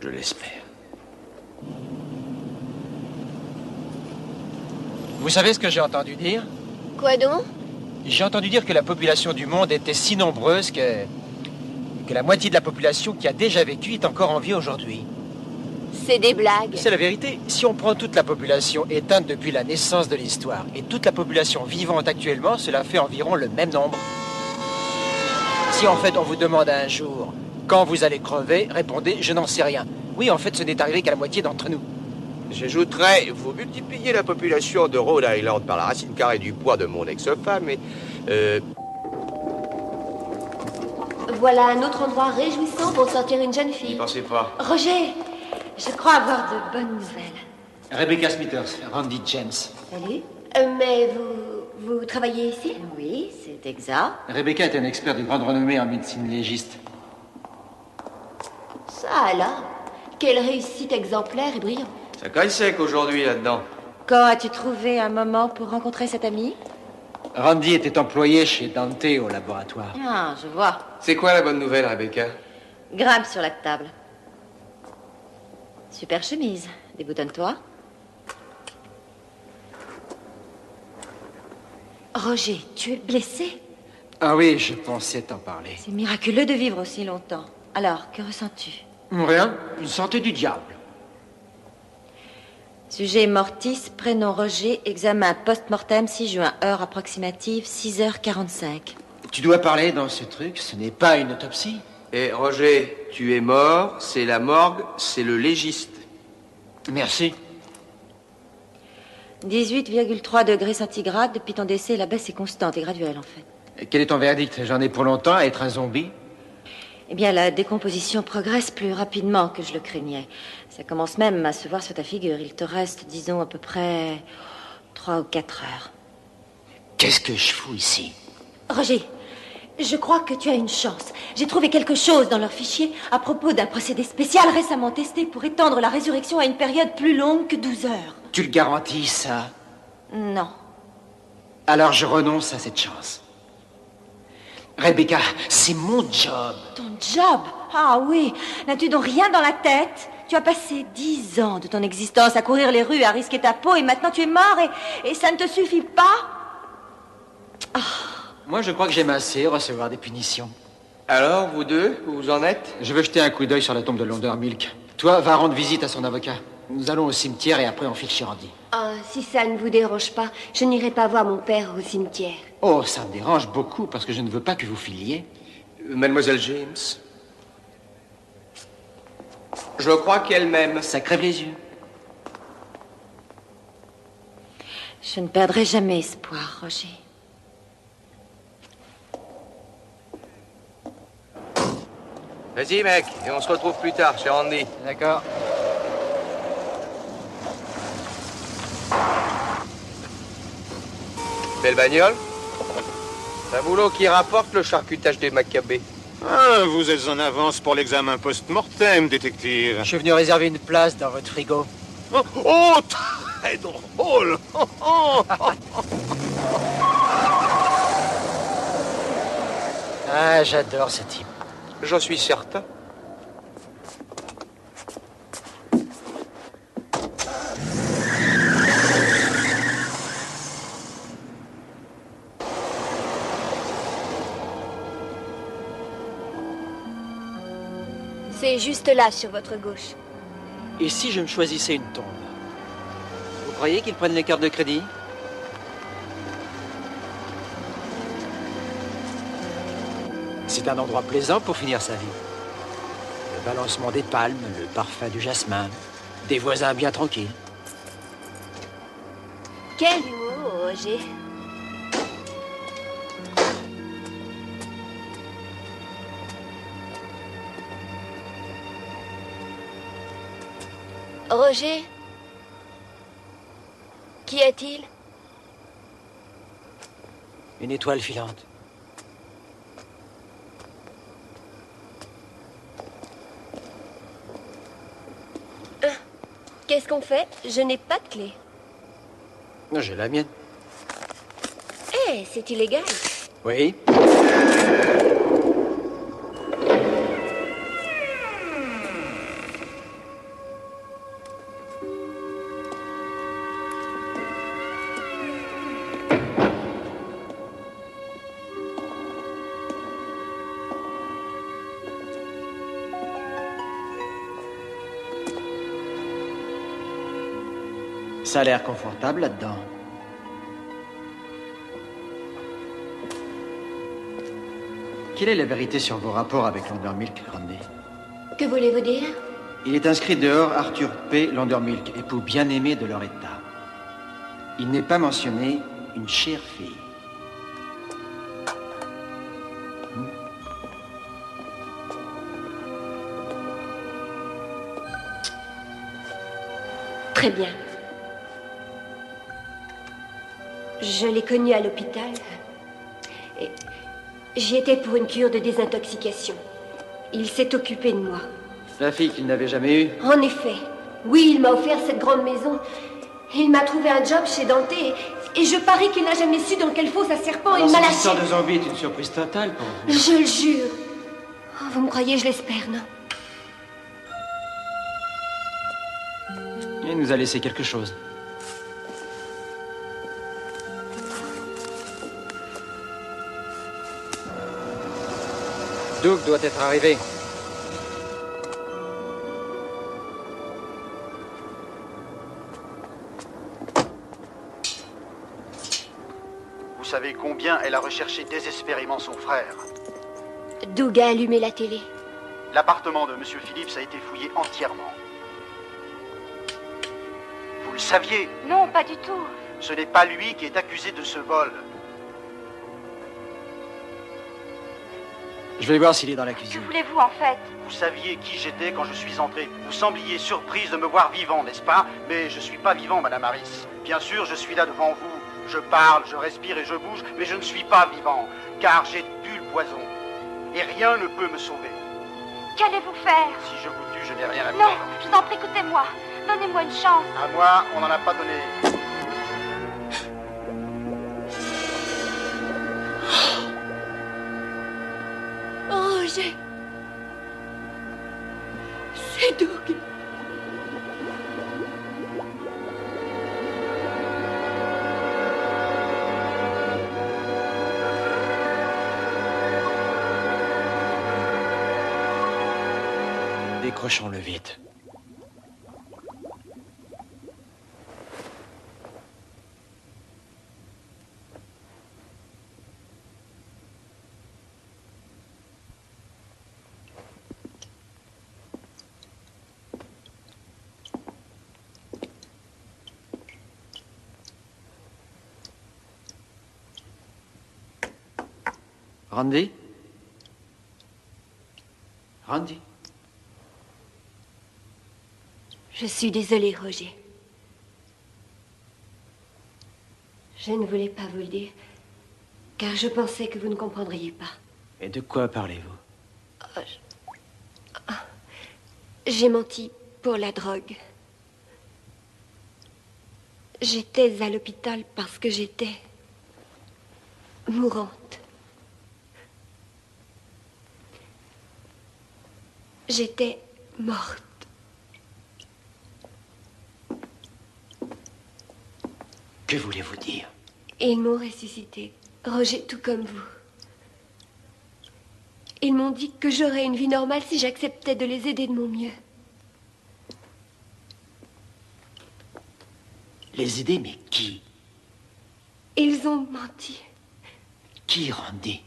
Je l'espère. Vous savez ce que j'ai entendu dire? Quoi donc? J'ai entendu dire que la population du monde était si nombreuse que la moitié de la population qui a déjà vécu est encore en vie aujourd'hui. C'est des blagues. C'est la vérité. Si on prend toute la population éteinte depuis la naissance de l'histoire et toute la population vivante actuellement, cela fait environ le même nombre. Si en fait on vous demande un jour quand vous allez crever, répondez « je n'en sais rien ». Oui, en fait, ce n'est arrivé qu'à la moitié d'entre nous. J'ajouterais, vous multipliez la population de Rhode Island par la racine carrée du poids de mon ex-femme et... Voilà un autre endroit réjouissant pour sortir une jeune fille. N'y pensez pas. Roger, je crois avoir de bonnes nouvelles. Rebecca Smithers, Randy James. Salut. Mais vous travaillez ici? Oui, c'est exact. Rebecca est un expert de grande renommée en médecine légiste. Ça alors, quelle réussite exemplaire et brillante. Ça caille sec aujourd'hui, là-dedans. Quand as-tu trouvé un moment pour rencontrer cet ami? Randy était employé chez Dante au laboratoire. Ah, je vois. C'est quoi la bonne nouvelle, Rebecca? Grimpe sur la table. Super chemise. Déboutonne-toi. Roger, tu es blessé? Ah oui, je pensais t'en parler. C'est miraculeux de vivre aussi longtemps. Alors, que ressens-tu? Rien, une santé du diable. Sujet Mortis, prénom Roger, examen post-mortem 6 juin, heure approximative 6h45. Tu dois parler dans ce truc, ce n'est pas une autopsie. Et Roger, tu es mort, c'est la morgue, c'est le légiste. Merci. 18,3 degrés centigrades. Depuis ton décès, la baisse est constante et graduelle, en fait. Et quel est ton verdict? J'en ai pour longtemps à être un zombie? Eh bien, la décomposition progresse plus rapidement que je le craignais. Ça commence même à se voir sur ta figure. Il te reste, disons, à peu près 3 ou 4 heures. Qu'est-ce que je fous ici? Roger, je crois que tu as une chance. J'ai trouvé quelque chose dans leur fichier à propos d'un procédé spécial récemment testé pour étendre la résurrection à une période plus longue que 12 heures. Tu le garantis, ça? Non. Alors je renonce à cette chance. Rebecca, c'est mon job. Ton job? Ah oui. N'as-tu donc rien dans la tête? Tu as passé 10 ans de ton existence à courir les rues, à risquer ta peau, et maintenant tu es mort, et ça ne te suffit pas? Oh. Moi, je crois que j'aime assez recevoir des punitions. Alors, vous deux, où vous en êtes? Je veux jeter un coup d'œil sur la tombe de Londermilk. Toi, va rendre visite à son avocat. Nous allons au cimetière et après on file chez Randy. Oh, si ça ne vous dérange pas, je n'irai pas voir mon père au cimetière. Oh, ça me dérange beaucoup parce que je ne veux pas que vous filiez. Mademoiselle James. Je crois qu'elle m'aime. Ça crève les yeux. Je ne perdrai jamais espoir, Roger. Vas-y, mec, et on se retrouve plus tard chez Randy. D'accord. Belle bagnole. C'est un boulot qui rapporte le charcutage des Maccabées. Ah, vous êtes en avance pour l'examen post-mortem, détective. Je suis venu réserver une place dans votre frigo. Oh, très drôle. Ah, j'adore ce type. J'en suis certain. C'est juste là, sur votre gauche. Et si je me choisissais une tombe? Vous croyez qu'ils prennent les cartes de crédit? C'est un endroit plaisant pour finir sa vie. Le balancement des palmes, le parfum du jasmin, des voisins bien tranquilles. Quel humour, Roger. Roger? Qu'y a-t-il? Une étoile filante. Qu'est-ce qu'on fait? Je n'ai pas de clé. J'ai la mienne. Eh, c'est illégal. Oui. Ça a l'air confortable là-dedans. Quelle est la vérité sur vos rapports avec Londermilk, Randy? Que voulez-vous dire? Il est inscrit dehors Arthur P. Londermilk, époux bien-aimé de Loretta. Il n'est pas mentionné une chère fille. Très bien. Je l'ai connu à l'hôpital. Et j'y étais pour une cure de désintoxication. Il s'est occupé de moi. La fille qu'il n'avait jamais eue? En effet. Oui, il m'a offert cette grande maison. Il m'a trouvé un job chez Dante et je parie qu'il n'a jamais su dans quelle fosse à serpent il m'a lâché. Cette histoire de zombie est une surprise totale pour vous. Je le jure. Oh, vous me croyez, je l'espère, non? Il nous a laissé quelque chose. Doug doit être arrivé. Vous savez combien elle a recherché désespérément son frère. Doug a allumé la télé. L'appartement de Monsieur Phillips a été fouillé entièrement. Vous le saviez? Non, pas du tout. Ce n'est pas lui qui est accusé de ce vol. Je vais voir s'il est dans la cuisine. Que voulez-vous en fait? Vous saviez qui j'étais quand je suis entré. Vous sembliez surprise de me voir vivant, n'est-ce pas? Mais je ne suis pas vivant, Madame Harris. Bien sûr, je suis là devant vous. Je parle, je respire et je bouge, mais je ne suis pas vivant, car j'ai bu le poison. Et rien ne peut me sauver. Qu'allez-vous faire? Si je vous tue, je n'ai rien à Non, perdre. je vous en prie, écoutez-moi. Donnez-moi une chance. À moi, on n'en a pas donné. Roger. C'est Doug. Décrochons-le vite. Randy? Randy? Je suis désolée, Roger. Je ne voulais pas vous le dire, car je pensais que vous ne comprendriez pas. Et de quoi parlez-vous? J'ai menti pour la drogue. J'étais à l'hôpital parce que j'étais mourante. J'étais morte. Que voulez-vous dire? Ils m'ont ressuscité, Roger, tout comme vous. Ils m'ont dit que j'aurais une vie normale si j'acceptais de les aider de mon mieux. Les aider, mais qui? Ils ont menti. Qui, Randy?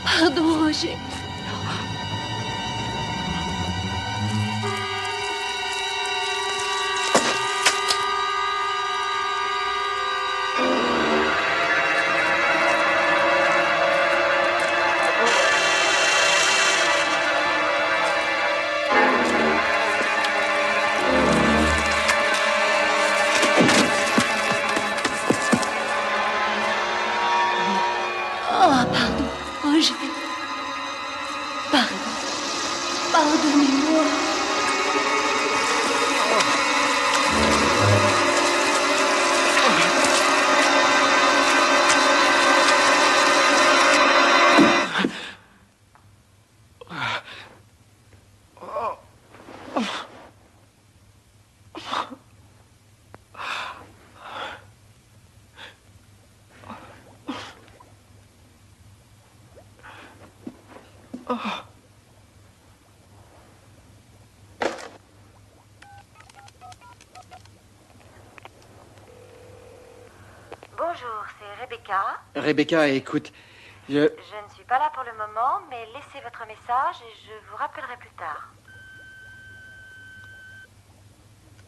Pardon, Roger. Oh, pardon, Roger. Pardon. Pardonnez-moi. Bonjour, c'est Rebecca. Rebecca, écoute, Je ne suis pas là pour le moment, mais laissez votre message et je vous rappellerai plus tard.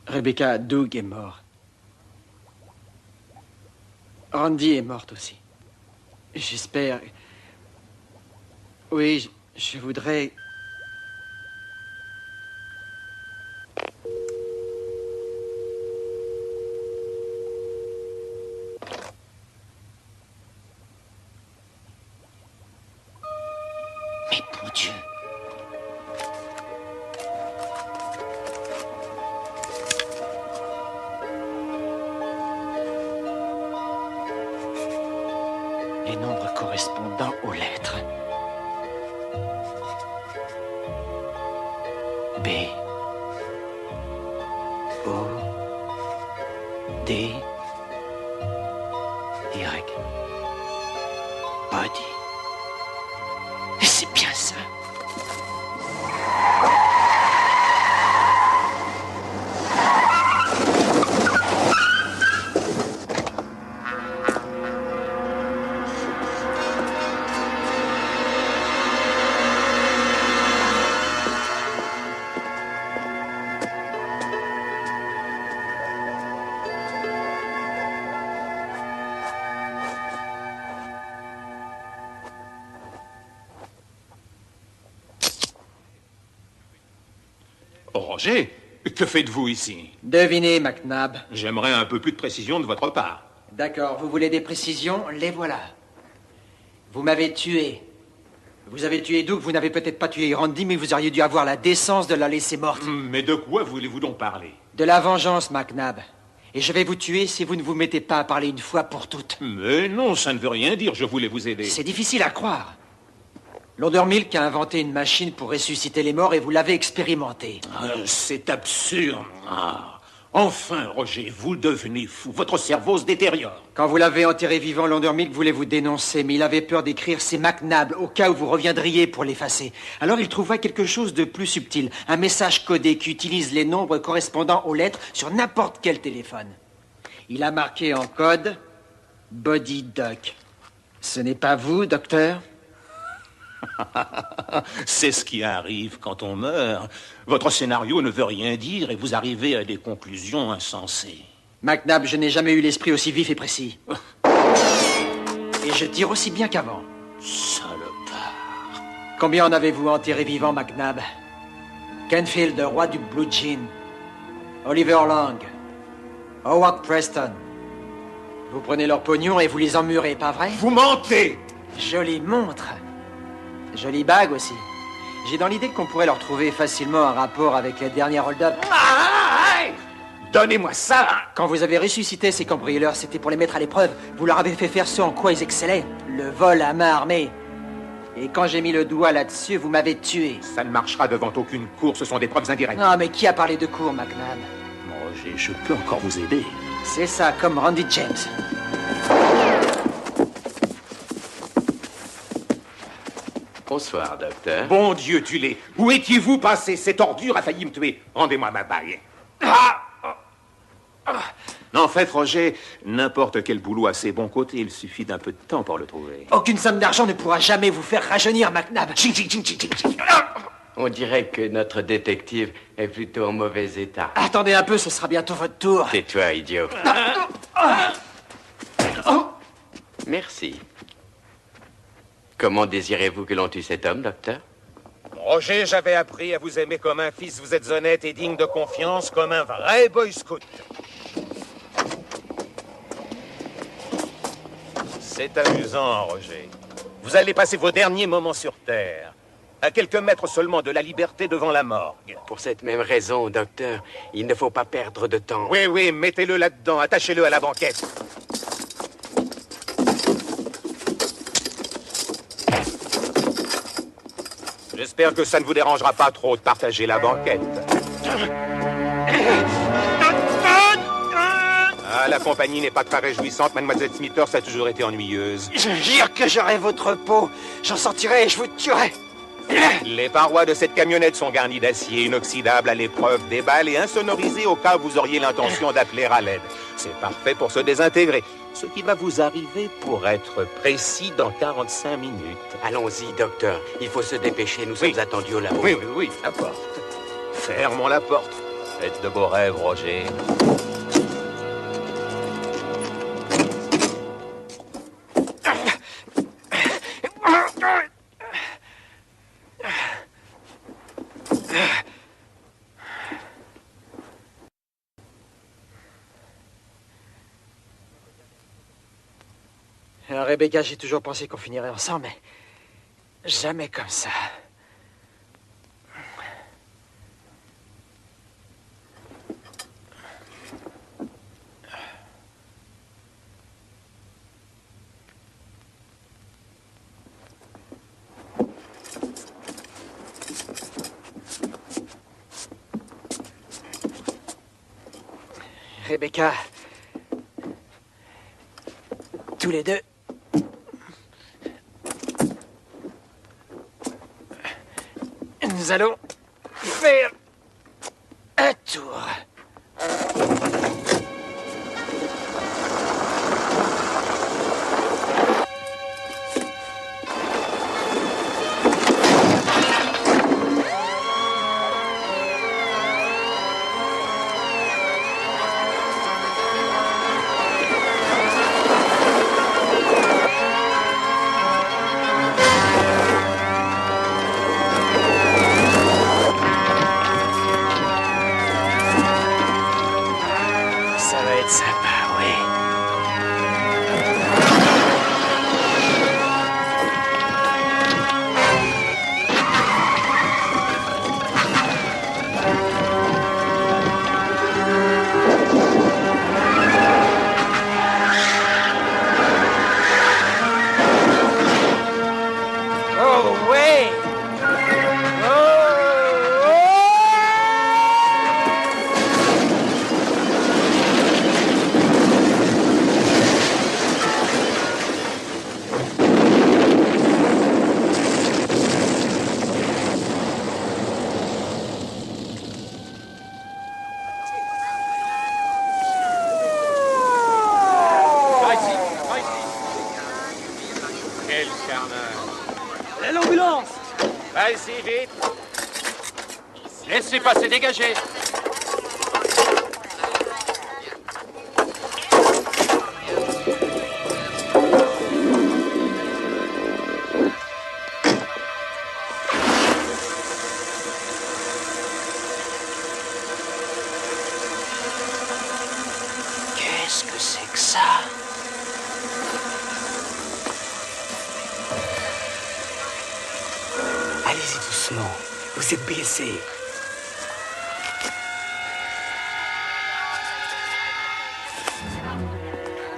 Rebecca, Doug est mort. Randy est morte aussi. J'espère... Oui, je voudrais... Mais mon Dieu... Les nombres correspondant aux lettres. B. O. D. Y. Body. C'est bien ça. Roger, Que faites-vous ici? Devinez, McNabb. J'aimerais un peu plus de précision de votre part. D'accord, vous voulez des précisions? Les voilà. Vous m'avez tué. Vous avez tué Doug, vous n'avez peut-être pas tué Randy, mais vous auriez dû avoir la décence de la laisser morte. Mais de quoi voulez-vous donc parler? De la vengeance, McNabb. Et je vais vous tuer si vous ne vous mettez pas à parler une fois pour toutes. Mais non, ça ne veut rien dire, je voulais vous aider. C'est difficile à croire. Laudermilk a inventé une machine pour ressusciter les morts et vous l'avez expérimentée. C'est absurde. Enfin, Roger, vous devenez fou. Votre cerveau se détériore. Quand vous l'avez enterré vivant, Laudermilk voulait vous dénoncer, mais il avait peur d'écrire c'est McNabb au cas où vous reviendriez pour l'effacer. Alors il trouva quelque chose de plus subtil, un message codé qui utilise les nombres correspondant aux lettres sur n'importe quel téléphone. Il a marqué en code Body Duck. Ce n'est pas vous, docteur? C'est ce qui arrive quand on meurt. Votre scénario ne veut rien dire et vous arrivez à des conclusions insensées. McNabb, je n'ai jamais eu l'esprit aussi vif et précis. Et je tire aussi bien qu'avant. Salopard. Combien en avez-vous enterré vivant, McNabb? Kenfield, le roi du Blue Jean. Oliver Lang. Howard Preston. Vous prenez leur pognon et vous les emmurez, pas vrai? Vous mentez! Jolie montre. Jolie bague aussi. J'ai dans l'idée qu'on pourrait leur trouver facilement un rapport avec les dernières hold-up. Donnez-moi ça! Quand vous avez ressuscité ces cambrioleurs, c'était pour les mettre à l'épreuve. Vous leur avez fait faire ce en quoi ils excellaient. Le vol à main armée. Et quand j'ai mis le doigt là-dessus, vous m'avez tué. Ça ne marchera devant aucune cour, ce sont des preuves indirectes. Non, mais qui a parlé de cour, McNabb? Roger, je peux encore vous aider. C'est ça, comme Randy James. Bonsoir, docteur. Bon Dieu, tu l'es. Où étiez-vous passé? Cette ordure a failli me tuer. Rendez-moi ma bague. En fait, Roger, n'importe quel boulot a ses bons côtés. Il suffit d'un peu de temps pour le trouver. Aucune somme d'argent ne pourra jamais vous faire rajeunir, McNabb. On dirait que notre détective est plutôt en mauvais état. Attendez un peu, ce sera bientôt votre tour. Tais-toi, idiot. Merci. Comment désirez-vous que l'on tue cet homme, docteur? Roger, j'avais appris à vous aimer comme un fils. Vous êtes honnête et digne de confiance comme un vrai boy scout. C'est amusant, Roger. Vous allez passer vos derniers moments sur Terre, à quelques mètres seulement de la liberté devant la morgue. Pour cette même raison, docteur, il ne faut pas perdre de temps. Oui, oui, mettez-le là-dedans, attachez-le à la banquette. J'espère que ça ne vous dérangera pas trop de partager la banquette. Ah, la compagnie n'est pas très réjouissante. Mademoiselle Smithers a toujours été ennuyeuse. Je jure que j'aurai votre peau. J'en sortirai et je vous tuerai. Les parois de cette camionnette sont garnies d'acier inoxydable à l'épreuve des balles et insonorisées au cas où vous auriez l'intention d'appeler à l'aide. C'est parfait pour se désintégrer. Ce qui va vous arriver pour être précis dans 45 minutes. Allons-y, docteur. Il faut se dépêcher. Nous sommes attendus au labo. Oui, la porte. Fermons la porte. Faites de beaux rêves, Roger. Rebecca, j'ai toujours pensé qu'on finirait ensemble, mais jamais comme ça. Rebecca, tous les deux, nous allons faire un tour. Allez-y, vite. Laissez passer, dégagez. Qu'est-ce que c'est que ça? Allez-y doucement, vous êtes blessé.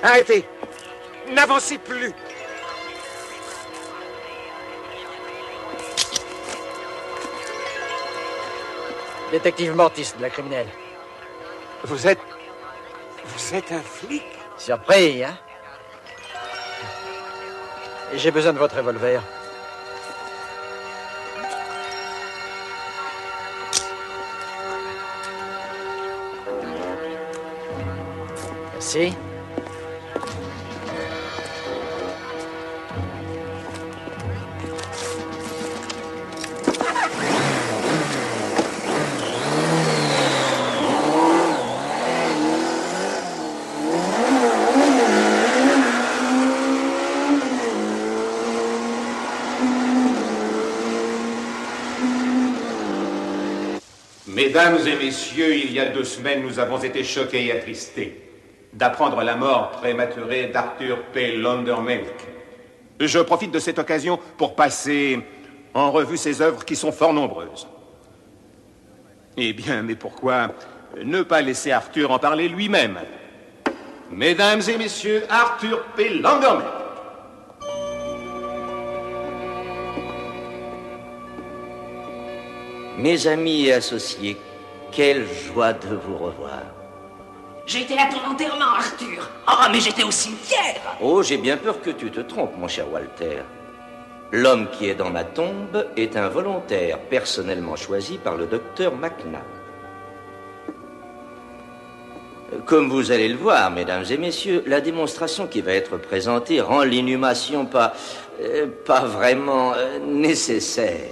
Arrêtez. N'avancez plus. Détective Mortis de la criminelle. Vous êtes un flic? Surpris, hein? J'ai besoin de votre revolver. Merci. Mesdames et messieurs, il y a 2 semaines, nous avons été choqués et attristés d'apprendre la mort prématurée d'Arthur P. Londermelk. Je profite de cette occasion pour passer en revue ses œuvres qui sont fort nombreuses. Eh bien, mais pourquoi ne pas laisser Arthur en parler lui-même? Mesdames et messieurs, Arthur P. Londermelk. Mes amis et associés, quelle joie de vous revoir. J'étais à ton enterrement, Arthur. Ah, mais j'étais au cimetière. Oh, j'ai bien peur que tu te trompes, mon cher Walter. L'homme qui est dans ma tombe est un volontaire personnellement choisi par le docteur McNabb. Comme vous allez le voir, mesdames et messieurs, la démonstration qui va être présentée rend l'inhumation pas vraiment nécessaire.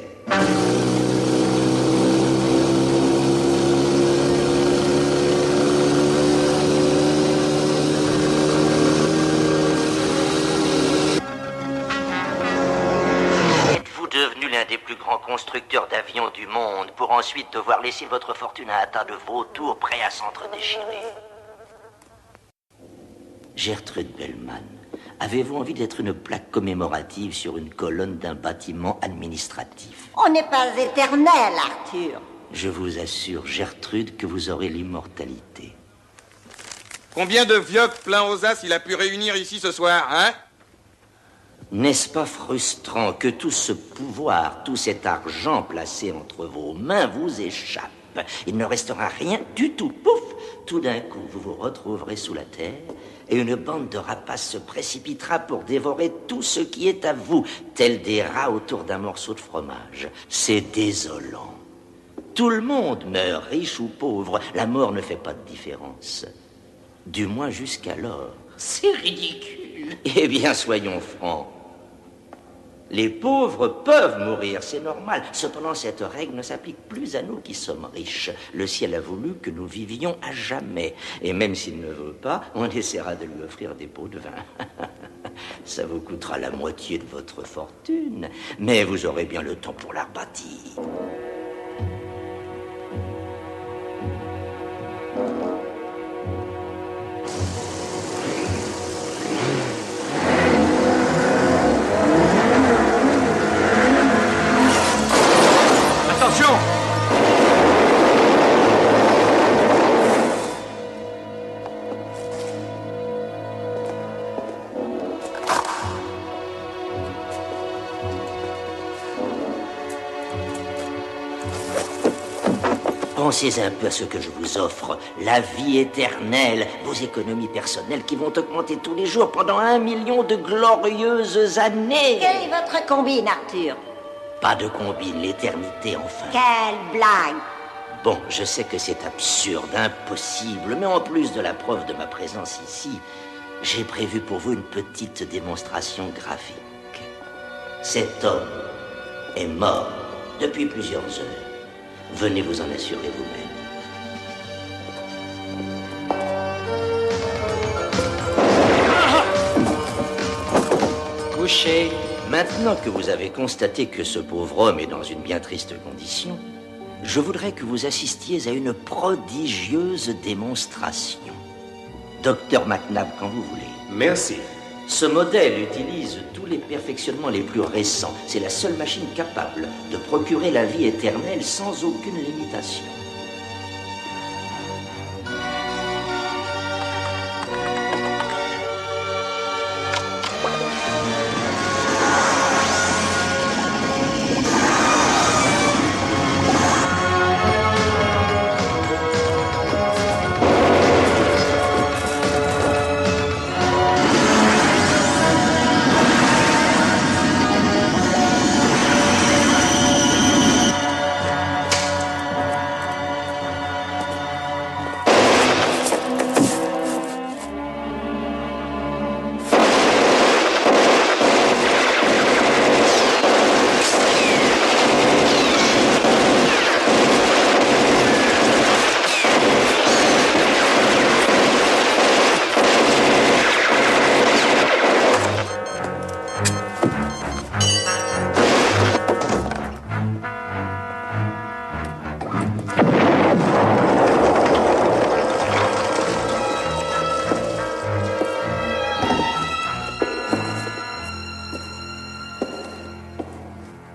Devenu l'un des plus grands constructeurs d'avions du monde pour ensuite devoir laisser votre fortune à un tas de vautours prêts à s'entre-déchirer. Gertrude Bellman, avez-vous envie d'être une plaque commémorative sur une colonne d'un bâtiment administratif? On n'est pas éternel, Arthur. Je vous assure, Gertrude, que vous aurez l'immortalité. Combien de vioques pleins aux as il a pu réunir ici ce soir, hein? N'est-ce pas frustrant que tout ce pouvoir, tout cet argent placé entre vos mains vous échappe? Il ne restera rien du tout. Pouf! Tout d'un coup, vous vous retrouverez sous la terre et une bande de rapaces se précipitera pour dévorer tout ce qui est à vous, tels des rats autour d'un morceau de fromage. C'est désolant. Tout le monde meurt, riche ou pauvre. La mort ne fait pas de différence. Du moins jusqu'alors. C'est ridicule. Eh bien, soyons francs. Les pauvres peuvent mourir, c'est normal. Cependant, cette règle ne s'applique plus à nous qui sommes riches. Le ciel a voulu que nous vivions à jamais. Et même s'il ne veut pas, on essaiera de lui offrir des pots de vin. Ça vous coûtera la moitié de votre fortune, mais vous aurez bien le temps pour la rebâtir. Attention! Pensez un peu à ce que je vous offre. La vie éternelle, vos économies personnelles qui vont augmenter tous les jours pendant 1 million de glorieuses années. Quelle est votre combine, Arthur? Pas de combine, l'éternité enfin. Quelle blague! Bon, je sais que c'est absurde, impossible, mais en plus de la preuve de ma présence ici, j'ai prévu pour vous une petite démonstration graphique. Cet homme est mort. depuis plusieurs heures. Venez vous en assurer vous-même. Couchez. Maintenant que vous avez constaté que ce pauvre homme est dans une bien triste condition, je voudrais que vous assistiez à une prodigieuse démonstration. Docteur McNabb, quand vous voulez. Merci. Ce modèle utilise tous les perfectionnements les plus récents. C'est la seule machine capable de procurer la vie éternelle sans aucune limitation.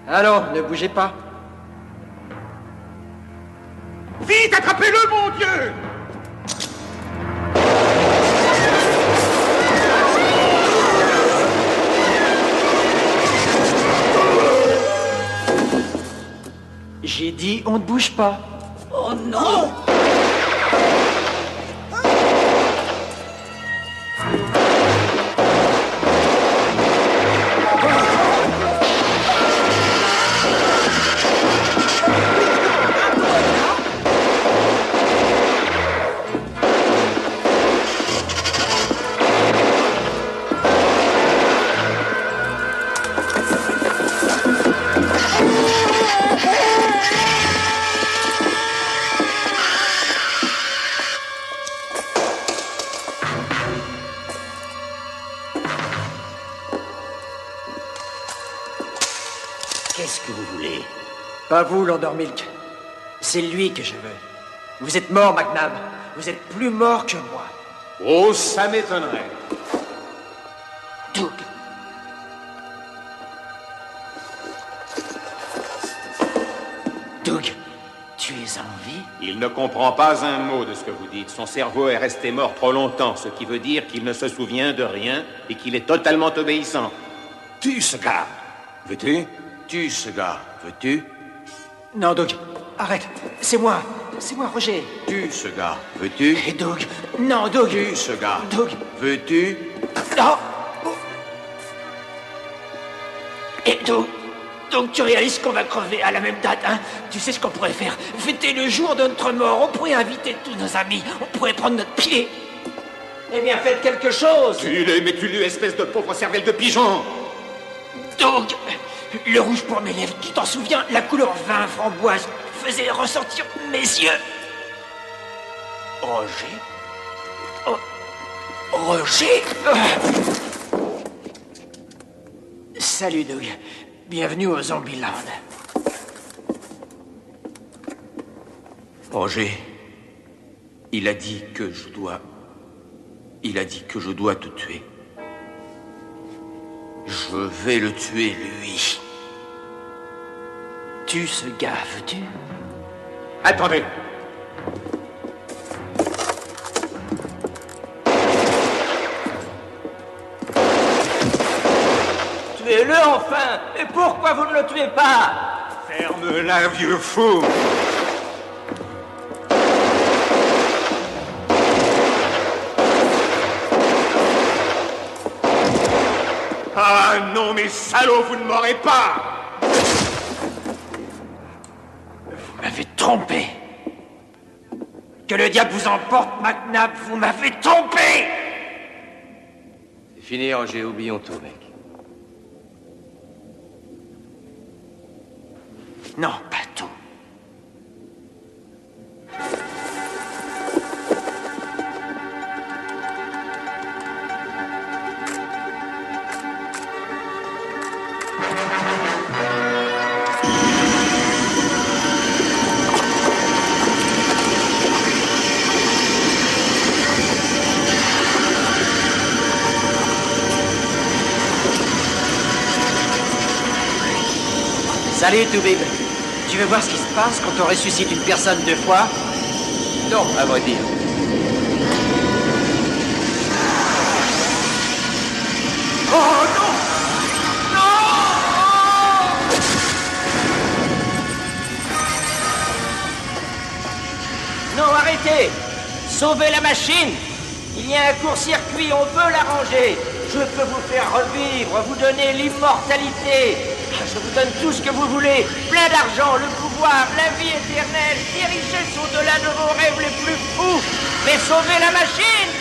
Allons, ne bougez pas. Vite, attrapez-le, mon Dieu! J'ai dit, on ne bouge pas. Oh non! Qu'est-ce que vous voulez? Pas vous, Landormilk. C'est lui que je veux. Vous êtes mort, McNabb. Vous êtes plus mort que moi. Oh, ça m'étonnerait. Doug. Doug, tu es en vie? Il ne comprend pas un mot de ce que vous dites. Son cerveau est resté mort trop longtemps, ce qui veut dire qu'il ne se souvient de rien et qu'il est totalement obéissant. Tue ce gars. Veux-tu? Tue ce gars. Veux-tu? Non, Doug, arrête. C'est moi, Roger. Tue ce gars. Veux-tu? Et Doug, non, Doug. Tue ce gars. Doug. Veux-tu? Non. Et Doug, tu réalises qu'on va crever à la même date, hein? Tu sais ce qu'on pourrait faire? Fêter le jour de notre mort. On pourrait inviter tous nos amis. On pourrait prendre notre pied. Eh bien, faites quelque chose. Tue-le, mais tue-le, espèce de pauvre cervelle de pigeon. Doug, le rouge pour mes lèvres, tu t'en souviens? La couleur vin framboise faisait ressortir mes yeux. Roger? Oh, Roger? Salut, Doug. Bienvenue au Zombieland. Roger, il a dit que je dois te tuer. Je vais le tuer, lui. Tue ce gars, veux-tu? Attendez. Tuez-le enfin! Et pourquoi vous ne le tuez pas? Ferme-la, vieux fou! Ah non, mes salauds, vous ne m'aurez pas! Vous m'avez trompé. Que le diable vous emporte, McNabb, vous m'avez trompé! C'est fini, Roger, oublions tout, mec. Non, pas tout. Salut, Toubib. Tu veux voir ce qui se passe quand on ressuscite une personne 2 fois? Non, à vrai dire. Oh non! Non, arrêtez! Sauvez la machine! Il y a un court-circuit, on peut l'arranger. Je peux vous faire revivre, vous donner l'immortalité. Je vous donne tout ce que vous voulez. Plein d'argent, le pouvoir, la vie éternelle, des richesses au-delà de vos rêves les plus fous. Mais sauvez la machine!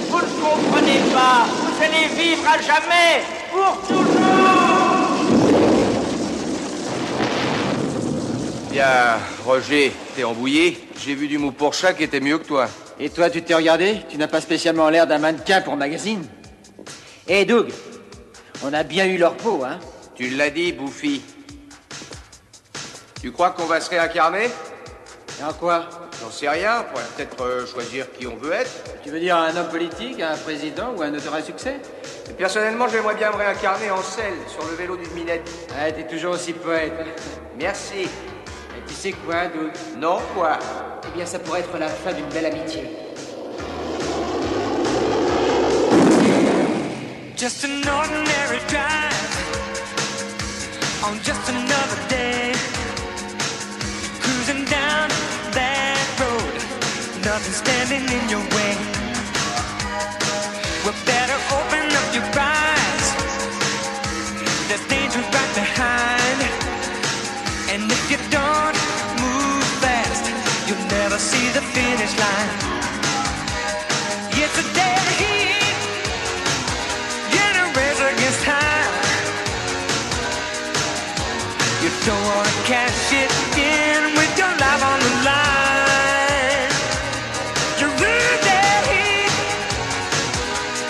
Vous ne comprenez pas. Vous allez vivre à jamais, pour toujours. Bien, Roger, t'es embouillé. J'ai vu du mou pour chat qui était mieux que toi. Et toi, tu t'es regardé? Tu n'as pas spécialement l'air d'un mannequin pour magazine. Hé, Doug, on a bien eu leur peau, hein? Tu l'as dit, Bouffi. Tu crois qu'on va se réincarner? Et en quoi? J'en sais rien, on pourrait peut-être choisir qui on veut être. Tu veux dire un homme politique, un président ou un auteur à succès? Et personnellement, j'aimerais bien me réincarner en selle, sur le vélo d'une minette. Ah, t'es toujours aussi poète. Merci. Et tu sais quoi, Doug? Non, quoi? Eh bien, ça pourrait être la fin d'une belle amitié. Just an ordinary drive on just another day, cruising down that road, nothing standing in your way. Well, better open up your eyes, there's danger right behind, and if you don't move fast, you'll never see the finish line. It's a dead heat in a race against time. You don't wanna cash it in with your life on the line. You're in that heat,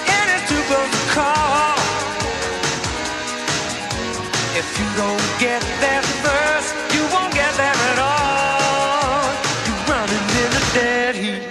and it's too close to call. If you don't get there first, you won't get there at all. You're running in the dead heat.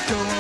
Don't